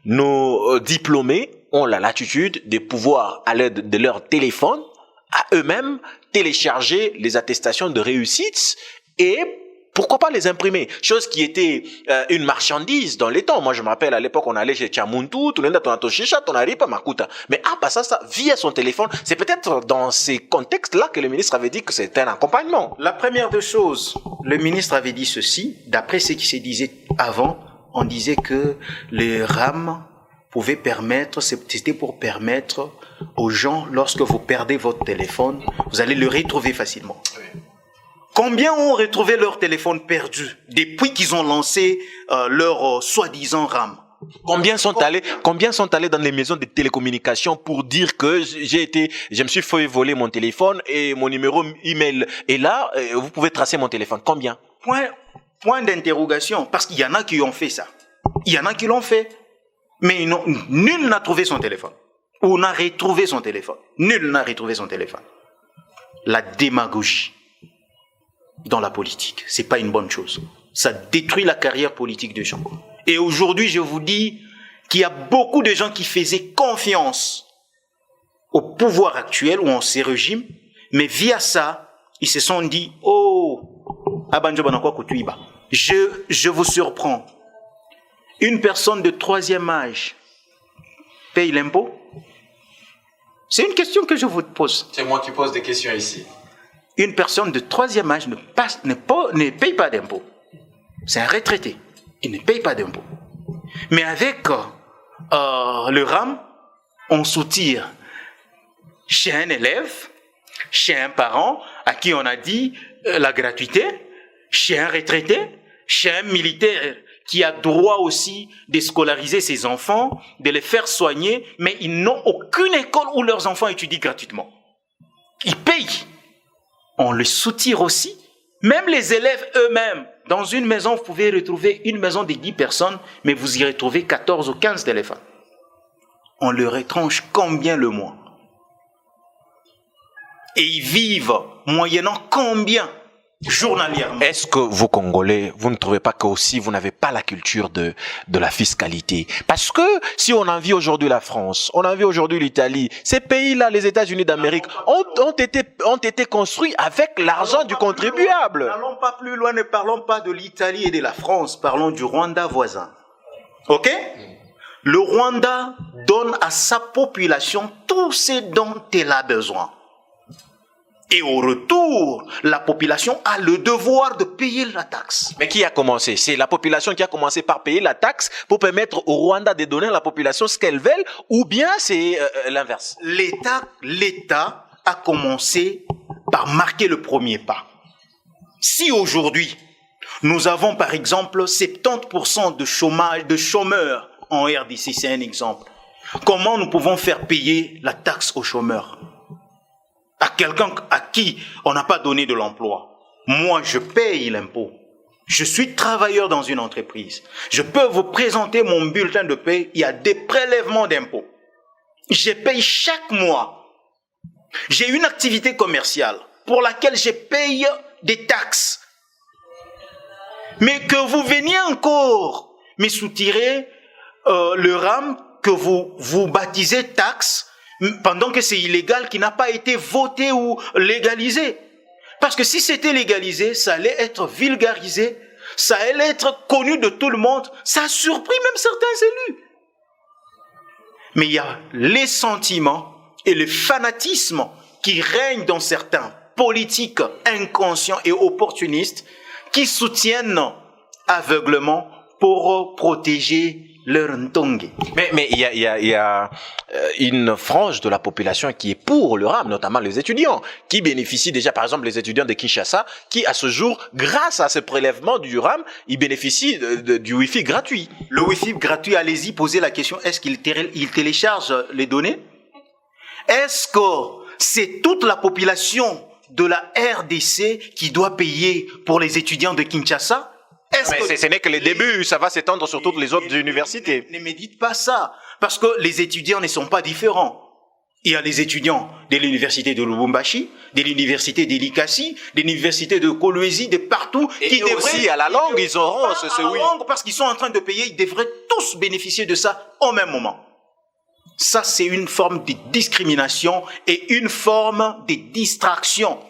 nos diplômés ont la latitude de pouvoir, à l'aide de leur téléphone, à eux-mêmes, télécharger les attestations de réussite et pourquoi pas les imprimer? Chose qui était une marchandise dans les temps. Moi, je me rappelle, à l'époque, on allait chez Tchamuntu, tout le monde a ton chicha, ton aripa, makuta. Mais ça, via son téléphone, c'est peut-être dans ces contextes-là que le ministre avait dit que c'était un accompagnement. La première des choses, le ministre avait dit ceci, d'après ce qui se disait avant, on disait que le RAM pouvait permettre, c'était pour permettre aux gens, lorsque vous perdez votre téléphone, vous allez le retrouver facilement. Oui. Combien ont retrouvé leur téléphone perdu depuis qu'ils ont lancé leur soi-disant RAM? Combien sont allés dans les maisons de télécommunications pour dire que je me suis fait voler mon téléphone et mon numéro email est là, vous pouvez tracer mon téléphone. Combien? Point d'interrogation, parce qu'il y en a qui ont fait ça. Il y en a qui l'ont fait. Mais nul n'a trouvé son téléphone. Ou n'a retrouvé son téléphone. Nul n'a retrouvé son téléphone. la démagogie dans la politique. C'est pas une bonne chose. Ça détruit la carrière politique des gens. Et aujourd'hui, je vous dis qu'il y a beaucoup de gens qui faisaient confiance au pouvoir actuel ou en ces régimes, mais via ça, ils se sont dit, oh, je vous surprends. Une personne de 3e âge paye l'impôt? C'est une question que je vous pose. C'est moi qui pose des questions ici. Une personne de 3e âge ne paye pas d'impôt. C'est un retraité. Il ne paye pas d'impôt. Mais avec le RAM, on soutire chez un élève, chez un parent à qui on a dit la gratuité, chez un retraité, chez un militaire qui a droit aussi de scolariser ses enfants, de les faire soigner, mais ils n'ont aucune école où leurs enfants étudient gratuitement. Ils payent. On les soutire aussi. Même les élèves eux-mêmes, dans une maison, vous pouvez retrouver une maison de 10 personnes, mais vous y retrouvez 14 ou 15 éléphants. On leur étrange combien le mois? Et ils vivent moyennant combien journalièrement? Est-ce que vous, Congolais, vous ne trouvez pas que aussi vous n'avez pas la culture de la fiscalité? Parce que si on envie aujourd'hui la France, on envie aujourd'hui l'Italie, ces pays-là, les États-Unis d'Amérique, ont été construits avec l'argent du contribuable. N'allons pas plus loin, ne parlons pas de l'Italie et de la France, parlons du Rwanda voisin. Ok? Le Rwanda donne à sa population tout ce dont elle a besoin. Et au retour, la population a le devoir de payer la taxe. Mais qui a commencé? C'est la population qui a commencé par payer la taxe pour permettre au Rwanda de donner à la population ce qu'elle veut, ou bien c'est l'inverse? L'État a commencé par marquer le premier pas. Si aujourd'hui, nous avons par exemple 70% de chômeurs en RDC, c'est un exemple. Comment nous pouvons faire payer la taxe aux chômeurs? À quelqu'un à qui on n'a pas donné de l'emploi. Moi, je paye l'impôt. Je suis travailleur dans une entreprise. Je peux vous présenter mon bulletin de paie. Il y a des prélèvements d'impôts. Je paye chaque mois. J'ai une activité commerciale pour laquelle je paye des taxes. Mais que vous veniez encore me soutirer le RAM que vous baptisez taxe, pendant que c'est illégal, qui n'a pas été voté ou légalisé. Parce que si c'était légalisé, ça allait être vulgarisé, ça allait être connu de tout le monde, ça a surpris même certains élus. Mais il y a les sentiments et le fanatisme qui règnent dans certains politiques inconscients et opportunistes qui soutiennent aveuglement pour protéger leur ntongue. Mais il y a une frange de la population qui est pour le RAM, notamment les étudiants, qui bénéficient déjà, par exemple, les étudiants de Kinshasa, qui à ce jour, grâce à ce prélèvement du RAM, ils bénéficient du Wi-Fi gratuit. Le Wi-Fi gratuit, allez-y, posez la question, est-ce qu'il télécharge les données? Est-ce que c'est toute la population de la RDC qui doit payer pour les étudiants de Kinshasa? Mais ce n'est que le début, ça va s'étendre sur toutes les autres universités. Ne me dites pas ça, parce que les étudiants ne sont pas différents. Il y a les étudiants de l'université de Lubumbashi, de l'université d'Elikasi, de l'université de Kolwezi, de partout. Et qui aussi, à la langue, ils auront oui. Parce qu'ils sont en train de payer, ils devraient tous bénéficier de ça au même moment. Ça, c'est une forme de discrimination et une forme de distraction.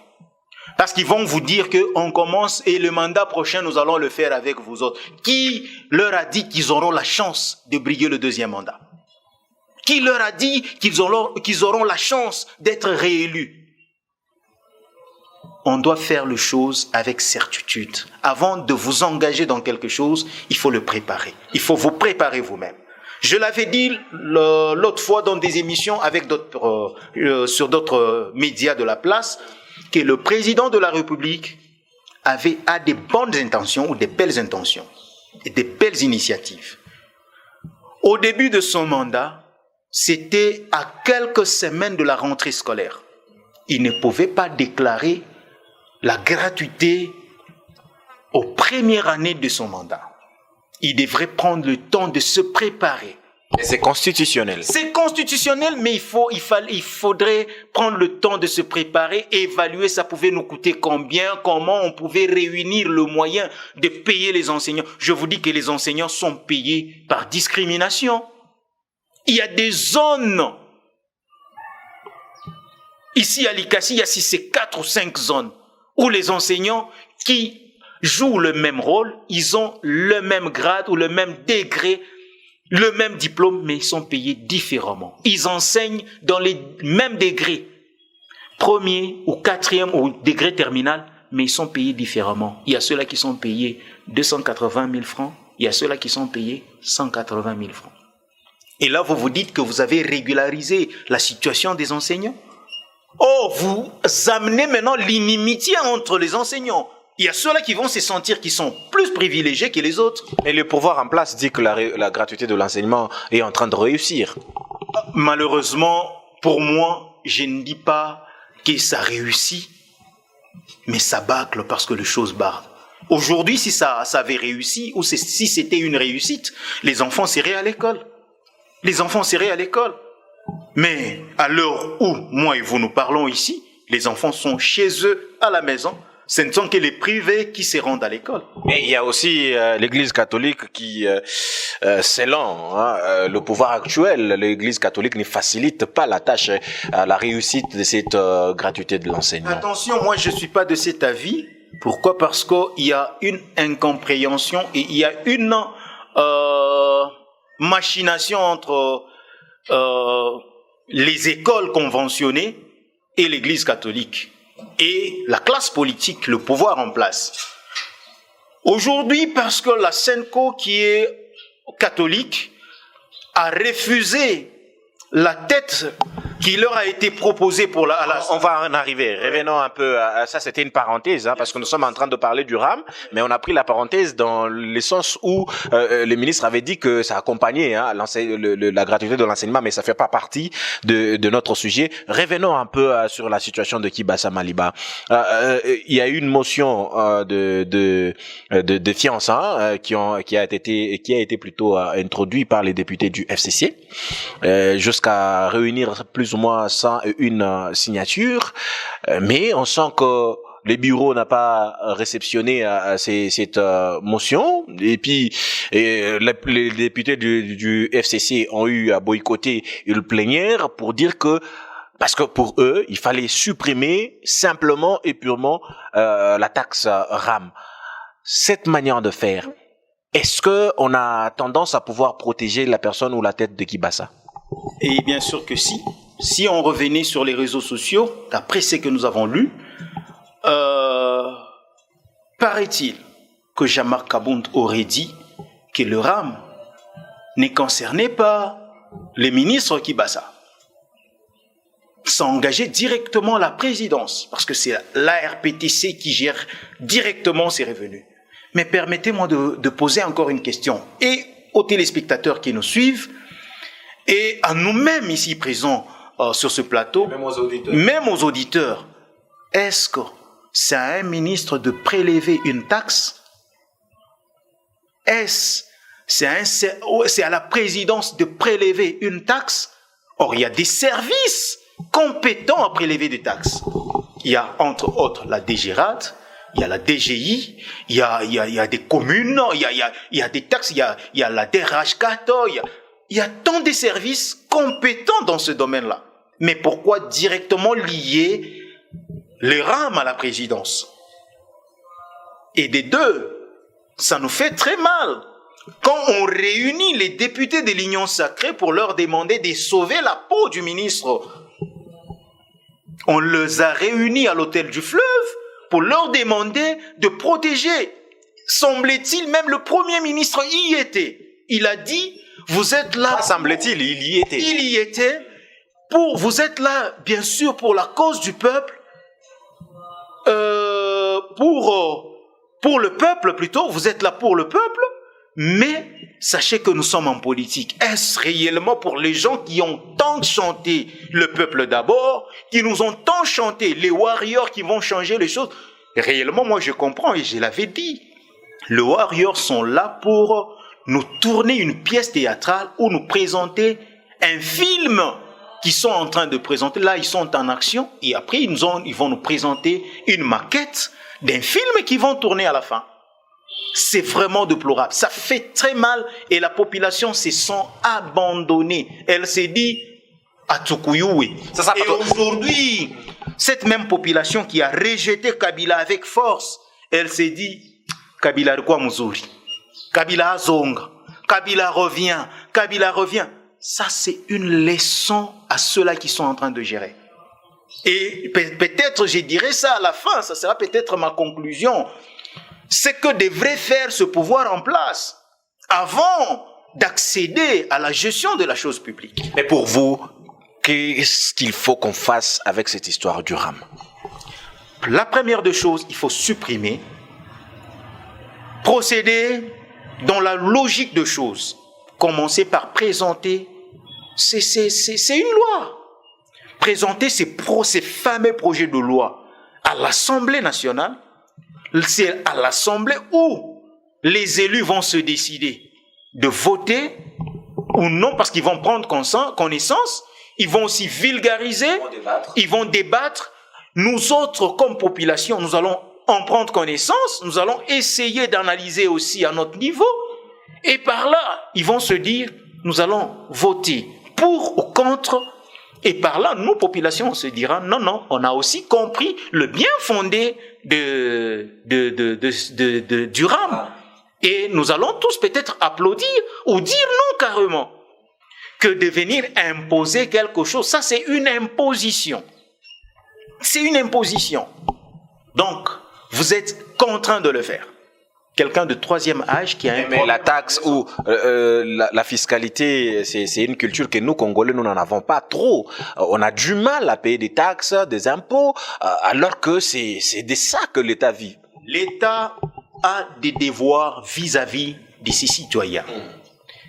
Parce qu'ils vont vous dire qu'on commence et le mandat prochain, nous allons le faire avec vous autres. Qui leur a dit qu'ils auront la chance de briguer le deuxième mandat? Qui leur a dit qu'ils auront la chance d'être réélus? On doit faire les choses avec certitude. Avant de vous engager dans quelque chose, il faut le préparer. Il faut vous préparer vous-même. Je l'avais dit l'autre fois dans des émissions avec sur d'autres médias de la place, que le président de la République a des bonnes intentions ou des belles intentions et des belles initiatives. Au début de son mandat, c'était à quelques semaines de la rentrée scolaire. Il ne pouvait pas déclarer la gratuité aux premières années de son mandat. Il devrait prendre le temps de se préparer Et c'est constitutionnel. C'est constitutionnel, mais il faudrait prendre le temps de se préparer, évaluer ça pouvait nous coûter combien, comment on pouvait réunir le moyen de payer les enseignants. Je vous dis que les enseignants sont payés par discrimination. Il y a des zones. Ici à Likasi, il y a si c'est 4 ou 5 zones où les enseignants qui jouent le même rôle, ils ont le même grade ou le même degré, le même diplôme, mais ils sont payés différemment. Ils enseignent dans les mêmes degrés, premier ou quatrième ou degré terminal, mais ils sont payés différemment. Il y a ceux-là qui sont payés 280 000 francs, il y a ceux-là qui sont payés 180 000 francs. Et là, vous vous dites que vous avez régularisé la situation des enseignants. Oh, vous amenez maintenant l'inimitié entre les enseignants. Il y a ceux-là qui vont se sentir qu'ils sont plus privilégiés que les autres. Et le pouvoir en place dit que la gratuité de l'enseignement est en train de réussir. Malheureusement, pour moi, je ne dis pas que ça réussit, mais ça bâcle parce que les choses bardent. Aujourd'hui, si ça avait réussi, ou si c'était une réussite, les enfants seraient à l'école. Les enfants seraient à l'école. Mais à l'heure où moi et vous nous parlons ici, les enfants sont chez eux à la maison. Ce ne sont que les privés qui se rendent à l'école. Mais il y a aussi l'Église catholique qui, selon le pouvoir actuel, l'Église catholique ne facilite pas la tâche à la réussite de cette gratuité de l'enseignement. Attention, moi je ne suis pas de cet avis. Pourquoi? Parce qu'il y a une incompréhension et il y a une machination entre les écoles conventionnées et l'Église catholique. Et la classe politique, le pouvoir en place. Aujourd'hui, parce que la SENCO, qui est catholique, a refusé la tête qui leur a été proposée pour On va en arriver. Revenons un peu à ça. C'était une parenthèse, parce que nous sommes en train de parler du RAM, mais on a pris la parenthèse dans le sens où le ministre avait dit que ça accompagnait la gratuité de l'enseignement, mais ça fait pas partie de notre sujet. Revenons un peu sur la situation de Kibasa Maliba. Il y a eu une motion de défiance qui a été plutôt introduite par les députés du FCC jusqu'à réunir plus ou moins 101 signatures, mais on sent que le bureau n'a pas réceptionné cette motion, et puis les députés du FCC ont eu à boycotter une plénière pour dire que, parce que pour eux, il fallait supprimer simplement et purement la taxe RAM. Cette manière de faire, est-ce que on a tendance à pouvoir protéger la personne ou la tête de Kibasa? Et bien sûr que si. Si on revenait sur les réseaux sociaux, d'après ce que nous avons lu, paraît-il que Jean-Marc Kabound aurait dit que le RAM ne concernait pas les ministres Kibasa. Ça engageait directement la présidence, parce que c'est l'ARPTC qui gère directement ses revenus. Mais permettez-moi de poser encore une question, et aux téléspectateurs qui nous suivent, et à nous-mêmes ici présents sur ce plateau, même aux auditeurs, est-ce que c'est à un ministre de prélever une taxe? C'est à la présidence de prélever une taxe? Or, il y a des services compétents à prélever des taxes. Il y a entre autres la DGRAD, il y a la DGI, il y a des communes, il y a des taxes, il y a la DRH4, il y a tant de services compétents dans ce domaine-là. Mais pourquoi directement lier les RAM à la présidence? Et des deux, ça nous fait très mal. Quand on réunit les députés de l'Union sacrée pour leur demander de sauver la peau du ministre, on les a réunis à l'hôtel du Fleuve pour leur demander de protéger. Semble-t-il, même le Premier ministre y était. Il a dit, vous êtes là... Pas semble-t-il, il y était. Il y était. Vous êtes là, bien sûr, pour la cause du peuple, pour le peuple plutôt, vous êtes là pour le peuple, mais sachez que nous sommes en politique. Est-ce réellement pour les gens qui ont tant chanté le peuple d'abord, qui nous ont tant chanté les warriors qui vont changer les choses? Et réellement, moi je comprends et je l'avais dit. Les warriors sont là pour nous tourner une pièce théâtrale ou nous présenter un film qu'ils sont en train de présenter. Là, ils sont en action et après, ils vont nous présenter une maquette d'un film qu'ils vont tourner à la fin. C'est vraiment déplorable. Ça fait très mal et la population se sent abandonnée. Elle s'est dit à Tsukuyuwe. Et aujourd'hui, cette même population qui a rejeté Kabila avec force, elle s'est dit Kabila quoi Muzuri. Kabila Azonga. Kabila revient. Kabila revient. Ça, c'est une leçon à ceux-là qui sont en train de gérer. Et peut-être, je dirais ça à la fin, ça sera peut-être ma conclusion. C'est que devrait faire ce pouvoir en place avant d'accéder à la gestion de la chose publique. Mais pour vous, qu'est-ce qu'il faut qu'on fasse avec cette histoire du RAM? La première des choses, il faut supprimer, procéder dans la logique de choses. Commencer par présenter, c'est une loi. Présenter ces fameux projets de loi à l'Assemblée nationale. C'est à l'Assemblée où les élus vont se décider de voter ou non, parce qu'ils vont prendre connaissance, ils vont aussi vulgariser, ils vont débattre. Nous autres, comme population, nous allons en prendre connaissance, nous allons essayer d'analyser aussi à notre niveau, et par là, ils vont se dire, nous allons voter pour ou contre, et par là, nous, population, on se dira, non, non, on a aussi compris le bien fondé du RAM. Et nous allons tous peut-être applaudir ou dire non carrément. Que de venir imposer quelque chose, ça c'est une imposition. C'est une imposition. Donc, vous êtes contraint de le faire. Quelqu'un de troisième âge qui a un... Mais la taxe ou la fiscalité, c'est une culture que nous, Congolais, nous n'en avons pas trop. On a du mal à payer des taxes, des impôts, alors que c'est de ça que l'État vit. L'État a des devoirs vis-à-vis de ses citoyens.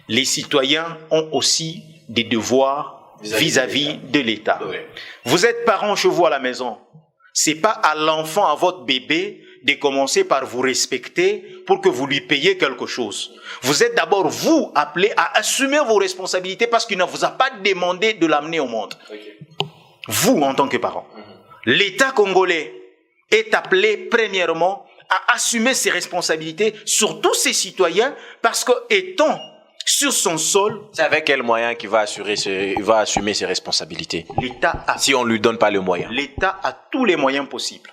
Les citoyens ont aussi des devoirs vis-à-vis de l'État. Oui. Vous êtes parents chez vous à la maison. C'est pas à l'enfant, à votre bébé, de commencer par vous respecter pour que vous lui payiez quelque chose. Vous êtes d'abord, vous, appelés à assumer vos responsabilités parce qu'il ne vous a pas demandé de l'amener au monde. Okay. Vous, en tant que parents. L'État congolais est appelé, premièrement, à assumer ses responsabilités sur tous ses citoyens parce que, étant sur son sol... C'est avec quel moyen qu'il va assumer ses responsabilités? L'État a... Si on ne lui donne pas le moyen. L'État a tous les moyens possibles.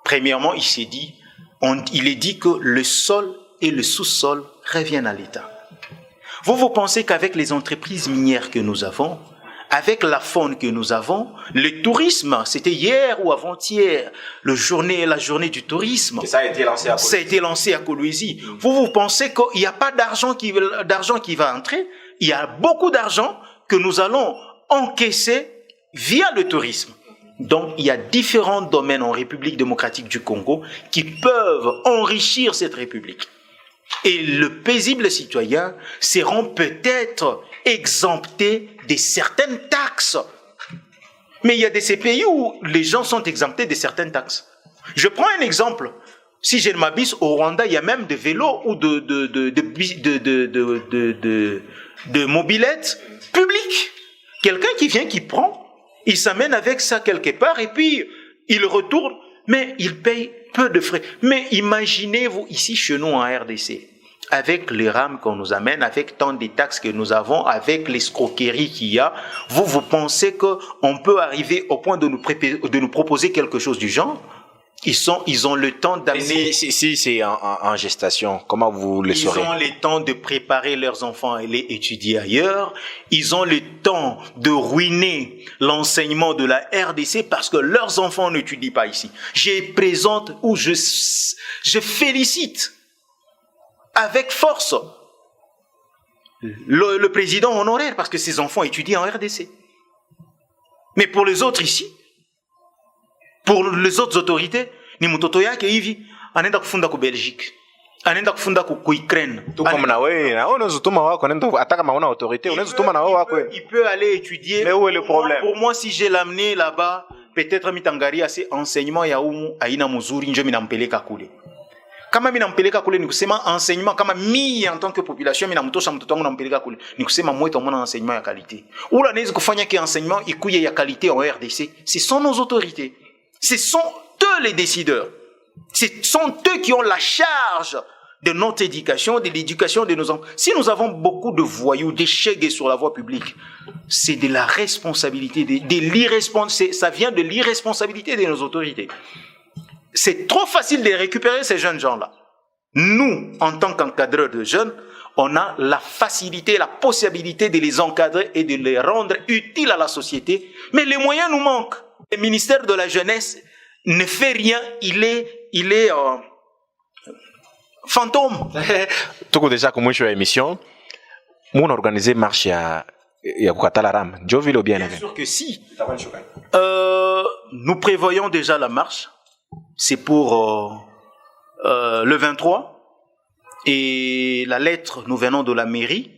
Premièrement, il est dit que le sol et le sous-sol reviennent à l'État. Vous pensez qu'avec les entreprises minières que nous avons, avec la faune que nous avons, le tourisme, c'était hier ou avant-hier, la journée du tourisme. Et ça a été lancé à Kolwezi. Ça a été lancé à Kolwezi. Vous pensez qu'il n'y a pas d'argent qui va entrer? Il y a beaucoup d'argent que nous allons encaisser via le tourisme. Donc, il y a différents domaines en République démocratique du Congo qui peuvent enrichir cette République. Et le paisible citoyen seront peut-être exemptés de certaines taxes. Mais il y a ces pays où les gens sont exemptés de certaines taxes. Je prends un exemple. Si je ne m'abuse, au Rwanda, il y a même des vélos ou de mobylettes publiques. Quelqu'un qui vient, qui prend, il s'amène avec ça quelque part et puis il retourne, mais il paye peu de frais. Mais imaginez-vous ici chez nous en RDC, avec les rames qu'on nous amène, avec tant de taxes que nous avons, avec l'escroquerie qu'il y a, vous pensez qu'on peut arriver au point de nous proposer quelque chose du genre? Ils ont le temps d'amener... Si c'est en gestation, comment vous le saurez? Ils ont le temps de préparer leurs enfants à aller étudier ailleurs. Ils ont le temps de ruiner l'enseignement de la RDC parce que leurs enfants n'étudient pas ici. Je présente ou je félicite avec force le président honoraire parce que ses enfants étudient en RDC. Mais pour les autres ici, pour les autres autorités, ni mtoto yake hivi anaenda kufunda ku Belgique, anaenda kufunda ku Ukraine. Tout comme na wewe, na unaweza tuma wako anaenda hata kama una autorité, unaweza tuma na wako. Il peut aller étudier. Mais où est le problème? Pour moi, si j'ai l'amené là-bas, peut-être mitangaria c'est enseignement ya umu aina mzuri njo minampeleka kule. kama mina mpeleka kule ni kusema enseignement kama mimi en tant que population mina mtosha mtoto wangu nampeleka kule ni kusema mwetu mwana enseignement ya qualité. Ou la nezi kufanya ki enseignement ikuye ya qualité en RDC, ce sont nos autorités. Ce sont eux les décideurs. Ce sont eux qui ont la charge de notre éducation, de l'éducation de nos enfants. Si nous avons beaucoup de voyous, d'échecs sur la voie publique, c'est de la responsabilité, ça vient de l'irresponsabilité de nos autorités. C'est trop facile de récupérer ces jeunes gens-là. Nous, en tant qu'encadreurs de jeunes, on a la facilité, la possibilité de les encadrer et de les rendre utiles à la société. Mais les moyens nous manquent. Le ministère de la Jeunesse ne fait rien, il est fantôme. Tuko déjà comme mwisho ya émission. Nous on a organisé marche ya kukatala ram. Ndio vile ou bien? Bien sûr que si. Nous prévoyons déjà la marche. C'est pour le 23. Et la lettre, nous venons de la mairie.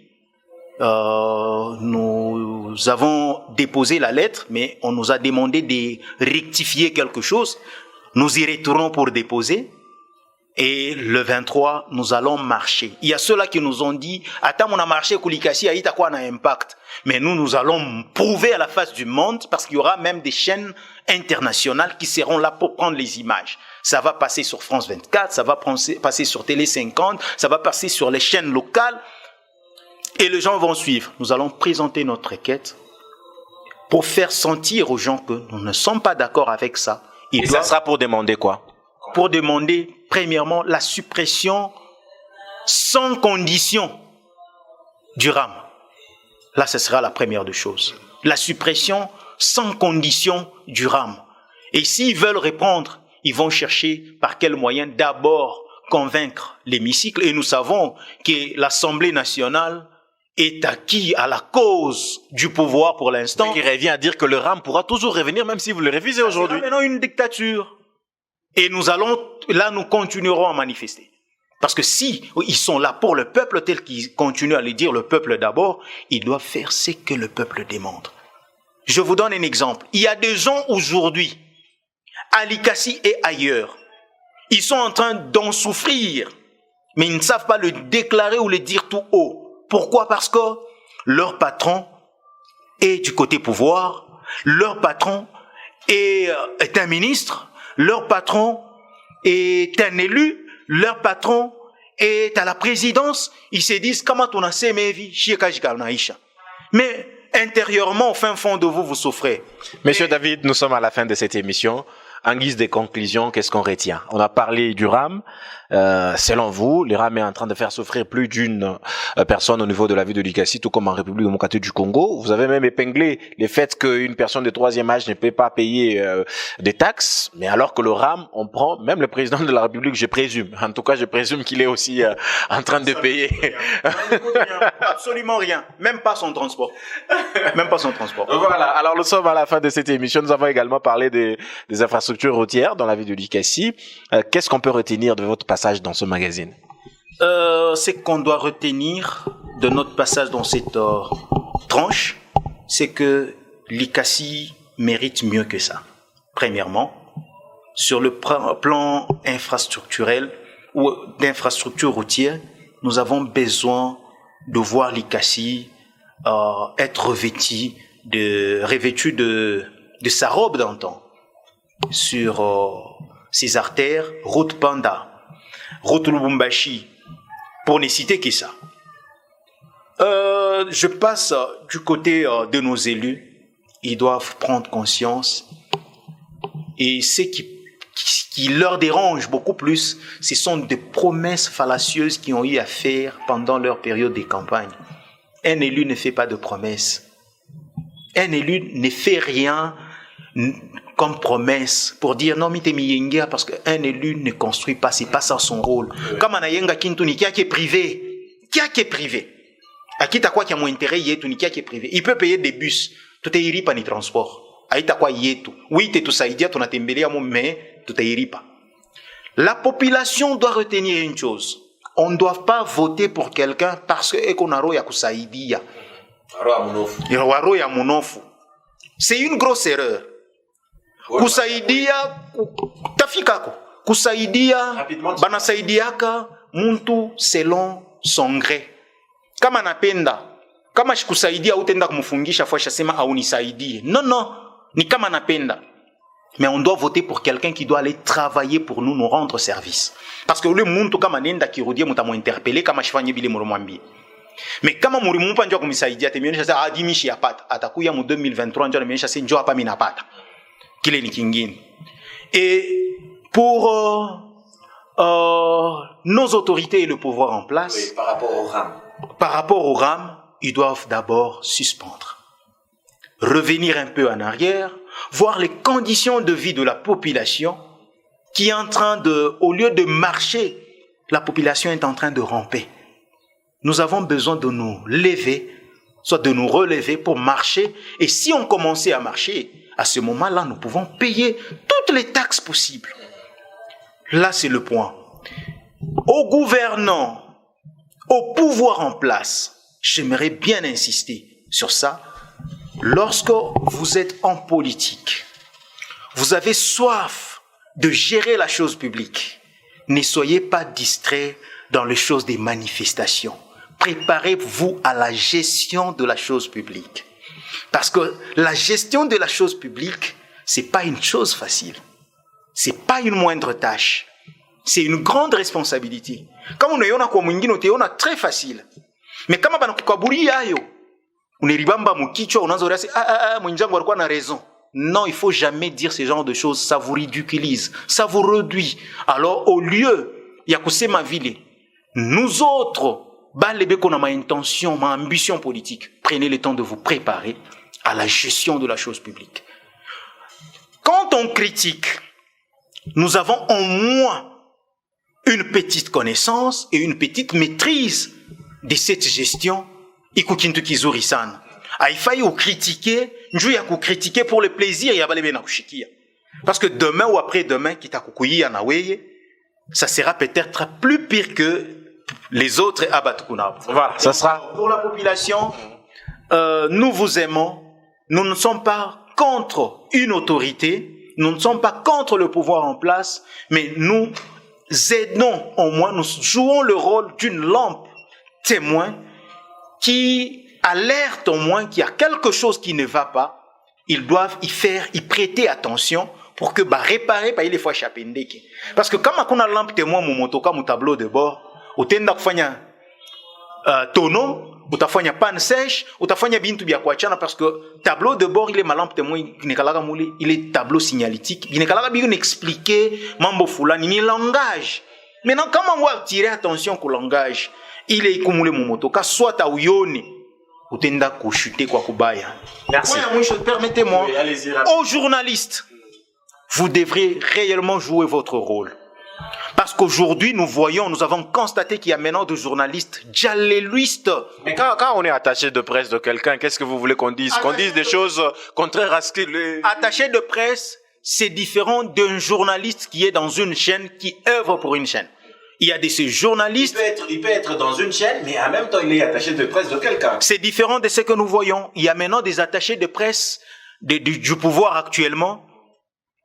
Nous avons déposé la lettre, mais on nous a demandé de rectifier quelque chose. Nous y retournons pour déposer. Et le 23, nous allons marcher. Il y a ceux-là qui nous ont dit, attends, on a marché, Koulikasi, Aïta, quoi, on a un impact. Mais nous allons prouver à la face du monde, parce qu'il y aura même des chaînes internationales qui seront là pour prendre les images. Ça va passer sur France 24, ça va passer sur Télé 50, ça va passer sur les chaînes locales. Et les gens vont suivre. Nous allons présenter notre requête pour faire sentir aux gens que nous ne sommes pas d'accord avec ça. Et ça sera pour demander quoi? Pour demander, premièrement, la suppression sans condition du RAM. Là, ce sera la première des choses. La suppression sans condition du RAM. Et s'ils veulent répondre, ils vont chercher par quel moyen d'abord convaincre l'hémicycle. Et nous savons que l'Assemblée nationale est acquis à la cause du pouvoir pour l'instant. Il revient à dire que le RAM pourra toujours revenir même si vous le refusez aujourd'hui. C'est maintenant une dictature. Et nous continuerons à manifester. Parce que si ils sont là pour le peuple, tel qu'ils continuent à le dire, le peuple d'abord, ils doivent faire ce que le peuple demande. Je vous donne un exemple. Il y a des gens aujourd'hui, à Likasi et ailleurs, ils sont en train d'en souffrir, mais ils ne savent pas le déclarer ou le dire tout haut. Pourquoi? Parce que leur patron est du côté pouvoir, leur patron est un ministre, leur patron est un élu, leur patron est à la présidence. Ils se disent, comment on a ces vie, mais intérieurement, au fin fond de vous, vous souffrez. Monsieur David, nous sommes à la fin de cette émission. En guise de conclusion, qu'est-ce qu'on retient? On a parlé du RAM. Selon vous, le RAM est en train de faire souffrir plus d'une personne au niveau de la ville de Likasi, tout comme en République démocratique du Congo. Vous avez même épinglé le fait qu'une personne de troisième âge ne peut pas payer des taxes, mais alors que le RAM, on prend, même le président de la République, je présume, en tout cas je présume qu'il est aussi en train de payer. Absolument rien, même pas son transport. Même pas son transport. Voilà, alors nous sommes à la fin de cette émission. Nous avons également parlé des infrastructures routières dans la ville de Likasi. Qu'est-ce qu'on peut retenir de votre passage dans ce magazine? Ce qu'on doit retenir de notre passage dans cette tranche, c'est que Likasi mérite mieux que ça. Premièrement, sur le plan infrastructurel ou d'infrastructures routières, nous avons besoin de voir Likasi être revêtu de sa robe d'antan sur ses artères, route Panda, route Lubumbashi, pour ne citer que ça. Je passe du côté de nos élus. Ils doivent prendre conscience. Et ce qui leur dérange beaucoup plus, ce sont des promesses fallacieuses qu'ils ont eu à faire pendant leur période de campagne. Un élu ne fait pas de promesses. Un élu ne fait rien comme promesse pour dire non, mite miyenga, parce qu'un élu ne construit pas, c'est pas ça son rôle. Comme anayenga kintuni, qui est privé. Qui est privé. À qui t'as quoi qui a mon intérêt, qui est privé. Il peut payer des bus. Tout est iri pas ni transport. À t'as quoi yetu. Oui, t'es tout ça, idia, ton atembélé à mon mais, tout est iri pas. La population doit retenir une chose. On ne doit pas voter pour quelqu'un parce que ekonaro ya kusaidia. C'est une grosse erreur. Kusaidia tafikako kusaidia banasaidiaka muntu selon son gré. Kama napenda, kama shikusaidia utenda kumfungisha fwa shasema au nisaidie. Non, ni kama napenda. Mais on doit voter pour quelqu'un qui doit aller travailler pour nous rendre service. Parce que le muntu kama nenda kirudie mutamu interpeller kama shifanye bile mulomwambie. Mais kama murimumpa njoo kumisaidia temeonyesha sasa adimishi yapata atakuya mu 2023 njoo ameonyesha sasa njoo hapa mimi napata. Kile ni kingine. Et pour nos autorités et le pouvoir en place, oui, par rapport au RAM, ils doivent d'abord suspendre. Revenir un peu en arrière, voir les conditions de vie de la population qui est en train de, au lieu de marcher, la population est en train de ramper. Nous avons besoin de nous lever, soit de nous relever pour marcher. Et si on commençait à marcher, à ce moment-là, nous pouvons payer toutes les taxes possibles. Là, c'est le point. Aux gouvernants, au pouvoir en place, j'aimerais bien insister sur ça. Lorsque vous êtes en politique, vous avez soif de gérer la chose publique. Ne soyez pas distrait dans les choses des manifestations. Préparez-vous à la gestion de la chose publique. Parce que la gestion de la chose publique, c'est pas une chose facile. C'est pas une moindre tâche. C'est une grande responsabilité. Comme on a kwa mwingine utaona très facile. Mais kama banakukaburi yayo, uniribamba mukichwa unaanza uriasi mwinjangu alikuwa na raison. Non, il faut jamais dire ce genre de choses, ça vous ridiculise, ça vous réduit. Alors au lieu ya kusema vile, nous autres balebe qu'on a ma intention, ma ambition politique, prenez le temps de vous préparer à la gestion de la chose publique. Quand on critique, nous avons au moins une petite connaissance et une petite maîtrise de cette gestion. Ikukintu kizuri sana. Haifai critiquer, njoo ya critiquer pour le plaisir ya balebe na kushikia. Parce que demain ou après-demain kitakukuia na weye, ça sera peut-être plus pire que les autres abatukuna. Voilà, ça sera pour la population. Nous vous aimons. Nous ne sommes pas contre une autorité. Nous ne sommes pas contre le pouvoir en place, mais nous aidons au moins, nous jouons le rôle d'une lampe témoin qui alerte au moins qu'il y a quelque chose qui ne va pas. Ils doivent y prêter attention pour que réparer par les fois chapendeke. Parce que comme on a lampe témoin mon motoka mon tableau de bord, utenda kufanya tonneau, utafanya panne sèche, utafanya bintu bya kuachana parce que tableau de bord il est ma lampe témoin il est tableau signalétique, il nekalaga bien expliquer mambo fulani ni langage. Maintenant comment on va tirer attention au langage, il est kumule mon motoka soit à uyoni utenda kuchuter kwa kubaya. Merci. Permettez-moi. Oui, aux journalistes, vous devrez réellement jouer votre rôle. Parce qu'aujourd'hui, nous avons constaté qu'il y a maintenant des journalistes djalléluistes. Mais quand on est attaché de presse de quelqu'un, qu'est-ce que vous voulez qu'on dise? Qu'on dise des choses contraires à ce qu'il est. Attaché de presse, c'est différent d'un journaliste qui est dans une chaîne, qui œuvre pour une chaîne. Il y a de ces journalistes... Il peut être dans une chaîne, mais en même temps, il est attaché de presse de quelqu'un. C'est différent de ce que nous voyons. Il y a maintenant des attachés de presse du pouvoir actuellement.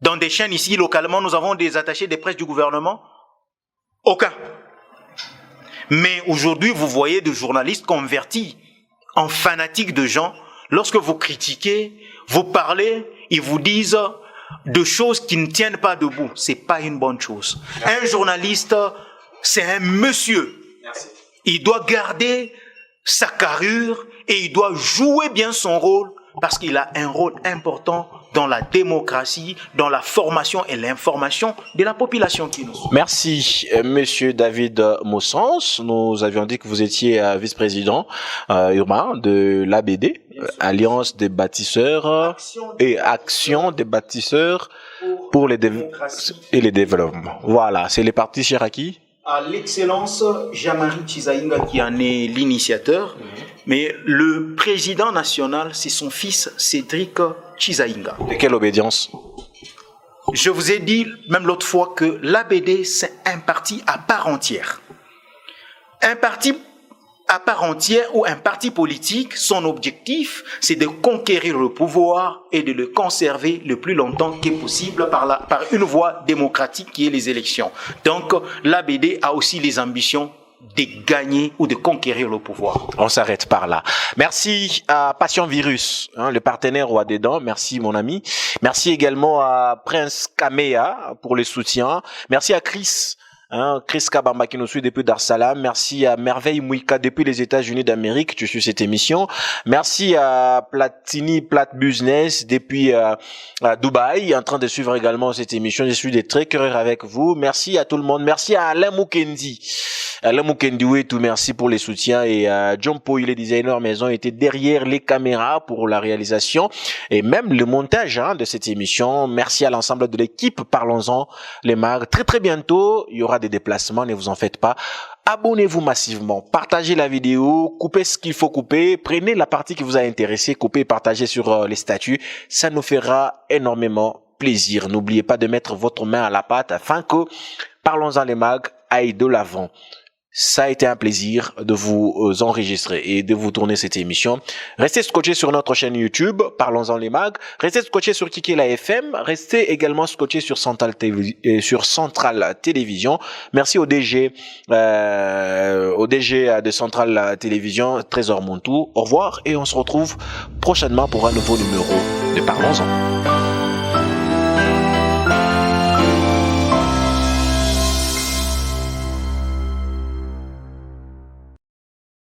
Dans des chaînes ici, localement, nous avons des attachés de presse du gouvernement. Aucun. Mais aujourd'hui, vous voyez des journalistes convertis en fanatiques de gens. Lorsque vous critiquez, vous parlez, ils vous disent de choses qui ne tiennent pas debout. C'est pas une bonne chose. Un journaliste, c'est un monsieur. Merci. Il doit garder sa carrure et il doit jouer bien son rôle parce qu'il a un rôle important dans la démocratie, dans la formation et l'information de la population qui nous suit. Merci, monsieur David Mossens. Nous avions dit que vous étiez vice-président urbain de l'ABD, Alliance des bâtisseurs et Action des bâtisseurs pour les développements. Voilà, c'est les partis Cheraki. À l'excellence, Jean-Marie Chizaïnga qui en est l'initiateur, mais le président national, c'est son fils Cédric Chizaïnga. De quelle obédience? Je vous ai dit même l'autre fois que l'ABD, c'est un parti à part entière. Un parti à part entière ou un parti politique, son objectif, c'est de conquérir le pouvoir et de le conserver le plus longtemps que possible par une voie démocratique qui est les élections. Donc, l'ABD a aussi les ambitions de gagner ou de conquérir le pouvoir. On s'arrête par là. Merci à Passion Virus, le partenaire roi des dents. Merci mon ami. Merci également à Prince Kamea pour le soutien. Merci à Chris Kabamba qui nous suit depuis Dar es Salaam. Merci à Merveille Mouika depuis les États-Unis d'Amérique. Tu suis cette émission. Merci à Platini Plat Business depuis à Dubaï, en train de suivre également cette émission. Je suis très curieux avec vous. Merci à tout le monde. Merci à Alain Mukendi. Alain Mukendi, oui, tout merci pour les soutiens. Et John Poy, les designers maison, étaient derrière les caméras pour la réalisation et même le montage de cette émission. Merci à l'ensemble de l'équipe. Parlons-en, les mags. Très très bientôt, il y aura des déplacements, ne vous en faites pas. Abonnez-vous massivement, partagez la vidéo, coupez ce qu'il faut couper, prenez la partie qui vous a intéressé, coupez et partagez sur les statuts. Ça nous fera énormément plaisir. N'oubliez pas de mettre votre main à la pâte afin que Parlons-en les mags aille de l'avant. Ça a été un plaisir de vous enregistrer et de vous tourner cette émission. Restez scotchés sur notre chaîne YouTube, Parlons-en les mags. Restez scotchés sur Kiki la FM. Restez également scotchés sur Central Télévision. Merci au DG de Central Télévision, Trésor Montou. Au revoir et on se retrouve prochainement pour un nouveau numéro de Parlons-en.